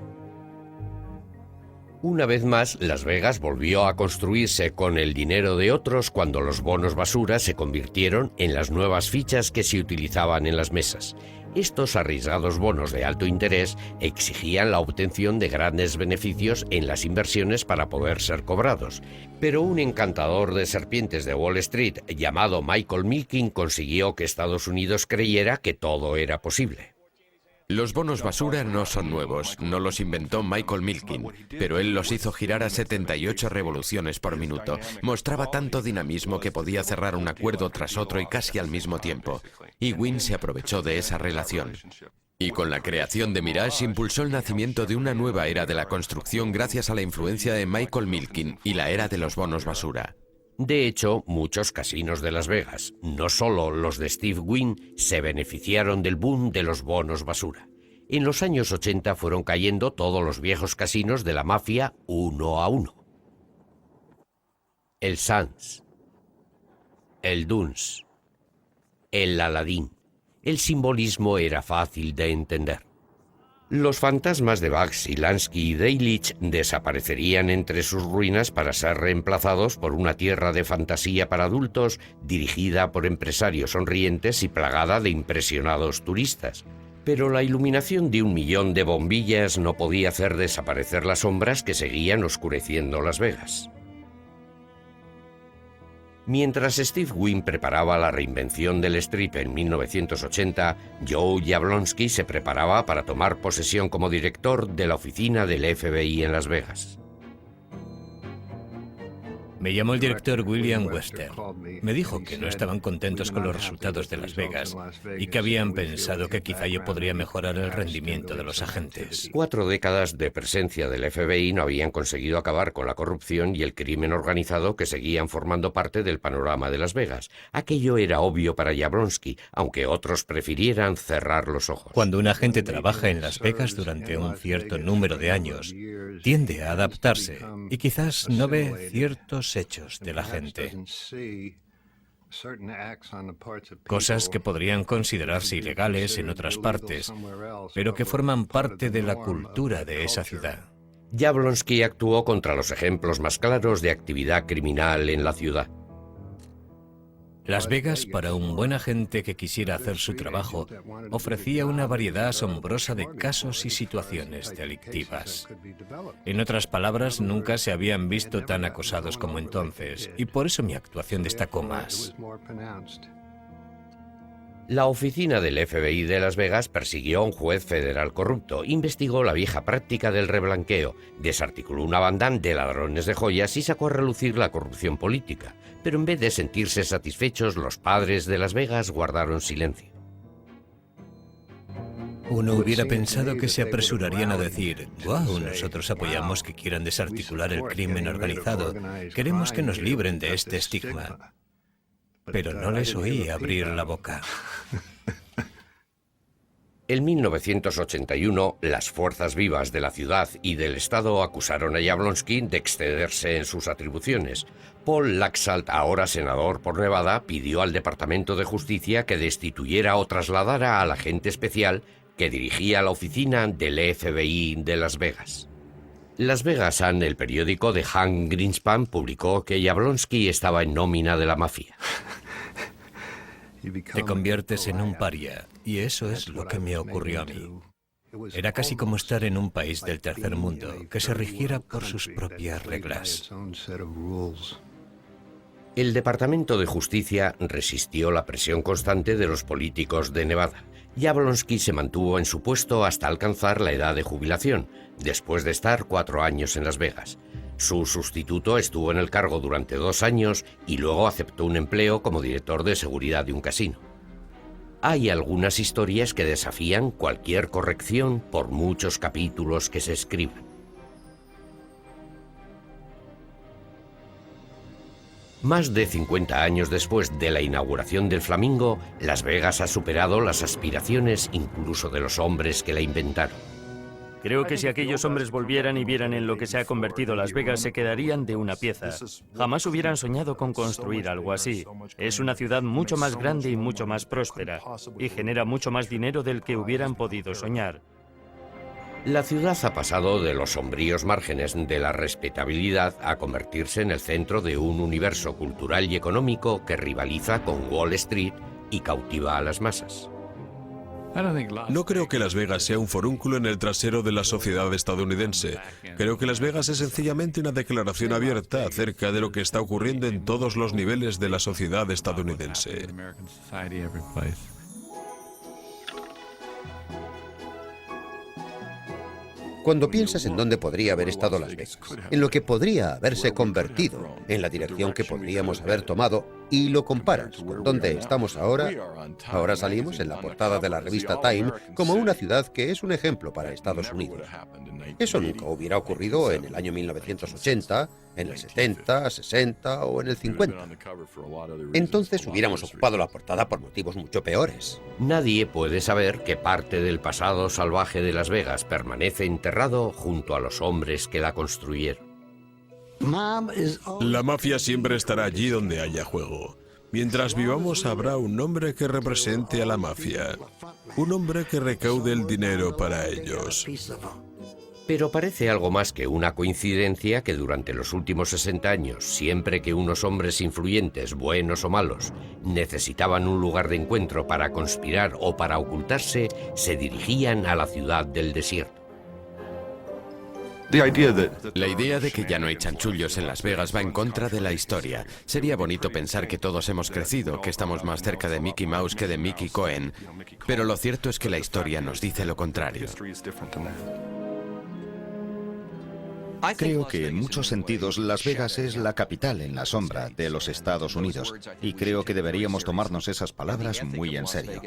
Una vez más, Las Vegas volvió a construirse con el dinero de otros cuando los bonos basura se convirtieron en las nuevas fichas que se utilizaban en las mesas. Estos arriesgados bonos de alto interés exigían la obtención de grandes beneficios en las inversiones para poder ser cobrados. Pero un encantador de serpientes de Wall Street llamado Michael Milken consiguió que Estados Unidos creyera que todo era posible. Los bonos basura no son nuevos, no los inventó Michael Milken, pero él los hizo girar a 78 revoluciones por minuto. Mostraba tanto dinamismo que podía cerrar un acuerdo tras otro y casi al mismo tiempo. Y Wynn se aprovechó de esa relación. Y con la creación de Mirage impulsó el nacimiento de una nueva era de la construcción gracias a la influencia de Michael Milken y la era de los bonos basura. De hecho, muchos casinos de Las Vegas, no solo los de Steve Wynn, se beneficiaron del boom de los bonos basura. En los años 80 fueron cayendo todos los viejos casinos de la mafia uno a uno. El Sands, el Dunes, el Aladdin. El simbolismo era fácil de entender. Los fantasmas de Baggsy, Lansky y Daylicht desaparecerían entre sus ruinas para ser reemplazados por una tierra de fantasía para adultos dirigida por empresarios sonrientes y plagada de impresionados turistas. Pero la iluminación de 1 millón de bombillas no podía hacer desaparecer las sombras que seguían oscureciendo Las Vegas. Mientras Steve Wynn preparaba la reinvención del Strip en 1980, Joe Jablonski se preparaba para tomar posesión como director de la oficina del FBI en Las Vegas. Me llamó el director William Wester. Me dijo que no estaban contentos con los resultados de Las Vegas y que habían pensado que quizá yo podría mejorar el rendimiento de los agentes. 4 décadas de presencia del FBI no habían conseguido acabar con la corrupción y el crimen organizado que seguían formando parte del panorama de Las Vegas. Aquello era obvio para Jablonski, aunque otros prefirieran cerrar los ojos. Cuando un agente trabaja en Las Vegas durante un cierto número de años, tiende a adaptarse y quizás no ve ciertos hechos de la gente. Cosas que podrían considerarse ilegales en otras partes, pero que forman parte de la cultura de esa ciudad. Jablonski actuó contra los ejemplos más claros de actividad criminal en la ciudad. Las Vegas, para un buen agente que quisiera hacer su trabajo, ofrecía una variedad asombrosa de casos y situaciones delictivas. En otras palabras, nunca se habían visto tan acosados como entonces, y por eso mi actuación destacó más. La oficina del FBI de Las Vegas persiguió a un juez federal corrupto, investigó la vieja práctica del reblanqueo, desarticuló una banda de ladrones de joyas y sacó a relucir la corrupción política. Pero en vez de sentirse satisfechos, los padres de Las Vegas guardaron silencio. Uno hubiera pensado que se apresurarían a decir: «Wow, nosotros apoyamos que quieran desarticular el crimen organizado. Queremos que nos libren de este estigma». Pero no les oí abrir la boca. En 1981, las fuerzas vivas de la ciudad y del Estado acusaron a Jablonski de excederse en sus atribuciones. Paul Laxalt, ahora senador por Nevada, pidió al Departamento de Justicia que destituyera o trasladara al agente especial que dirigía la oficina del FBI de Las Vegas. Las Vegas Sun, el periódico de Hank Greenspan, publicó que Jablonski estaba en nómina de la mafia. Te conviertes en un paria, y eso es lo que me ocurrió a mí. Era casi como estar en un país del tercer mundo, que se rigiera por sus propias reglas. El Departamento de Justicia resistió la presión constante de los políticos de Nevada. Yablonsky se mantuvo en su puesto hasta alcanzar la edad de jubilación, después de estar 4 años en Las Vegas. Su sustituto estuvo en el cargo durante 2 años y luego aceptó un empleo como director de seguridad de un casino. Hay algunas historias que desafían cualquier corrección por muchos capítulos que se escriban. Más de 50 años después de la inauguración del Flamingo, Las Vegas ha superado las aspiraciones incluso de los hombres que la inventaron. Creo que si aquellos hombres volvieran y vieran en lo que se ha convertido Las Vegas, se quedarían de una pieza. Jamás hubieran soñado con construir algo así. Es una ciudad mucho más grande y mucho más próspera, y genera mucho más dinero del que hubieran podido soñar. La ciudad ha pasado de los sombríos márgenes de la respetabilidad a convertirse en el centro de un universo cultural y económico que rivaliza con Wall Street y cautiva a las masas. No creo que Las Vegas sea un forúnculo en el trasero de la sociedad estadounidense. Creo que Las Vegas es sencillamente una declaración abierta acerca de lo que está ocurriendo en todos los niveles de la sociedad estadounidense. Cuando piensas en dónde podría haber estado Las Vegas, en lo que podría haberse convertido, en la dirección que podríamos haber tomado, y lo comparas con dónde estamos ahora, ahora salimos en la portada de la revista Time como una ciudad que es un ejemplo para Estados Unidos. Eso nunca hubiera ocurrido en el año 1980, en el 70, 60 o en el 50. Entonces hubiéramos ocupado la portada por motivos mucho peores. Nadie puede saber qué parte del pasado salvaje de Las Vegas permanece enterrado junto a los hombres que la construyeron. La mafia siempre estará allí donde haya juego. Mientras vivamos habrá un hombre que represente a la mafia, un hombre que recaude el dinero para ellos. Pero parece algo más que una coincidencia que durante los últimos 60 años, siempre que unos hombres influyentes, buenos o malos, necesitaban un lugar de encuentro para conspirar o para ocultarse, se dirigían a la ciudad del desierto. La idea de que ya no hay chanchullos en Las Vegas va en contra de la historia. Sería bonito pensar que todos hemos crecido, que estamos más cerca de Mickey Mouse que de Mickey Cohen, pero lo cierto es que la historia nos dice lo contrario. Creo que en muchos sentidos Las Vegas es la capital en la sombra de los Estados Unidos y creo que deberíamos tomarnos esas palabras muy en serio.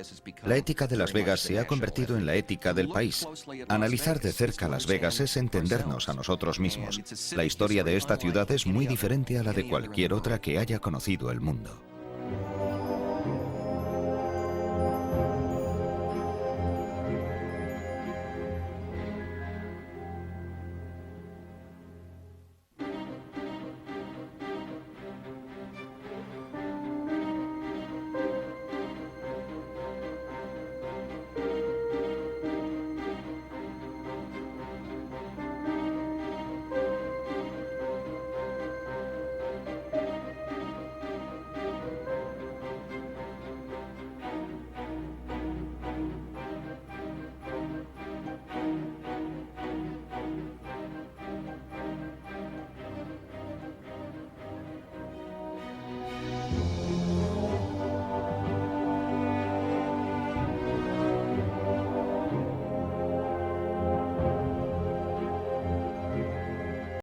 La ética de Las Vegas se ha convertido en la ética del país. Analizar de cerca Las Vegas es entendernos a nosotros mismos. La historia de esta ciudad es muy diferente a la de cualquier otra que haya conocido el mundo.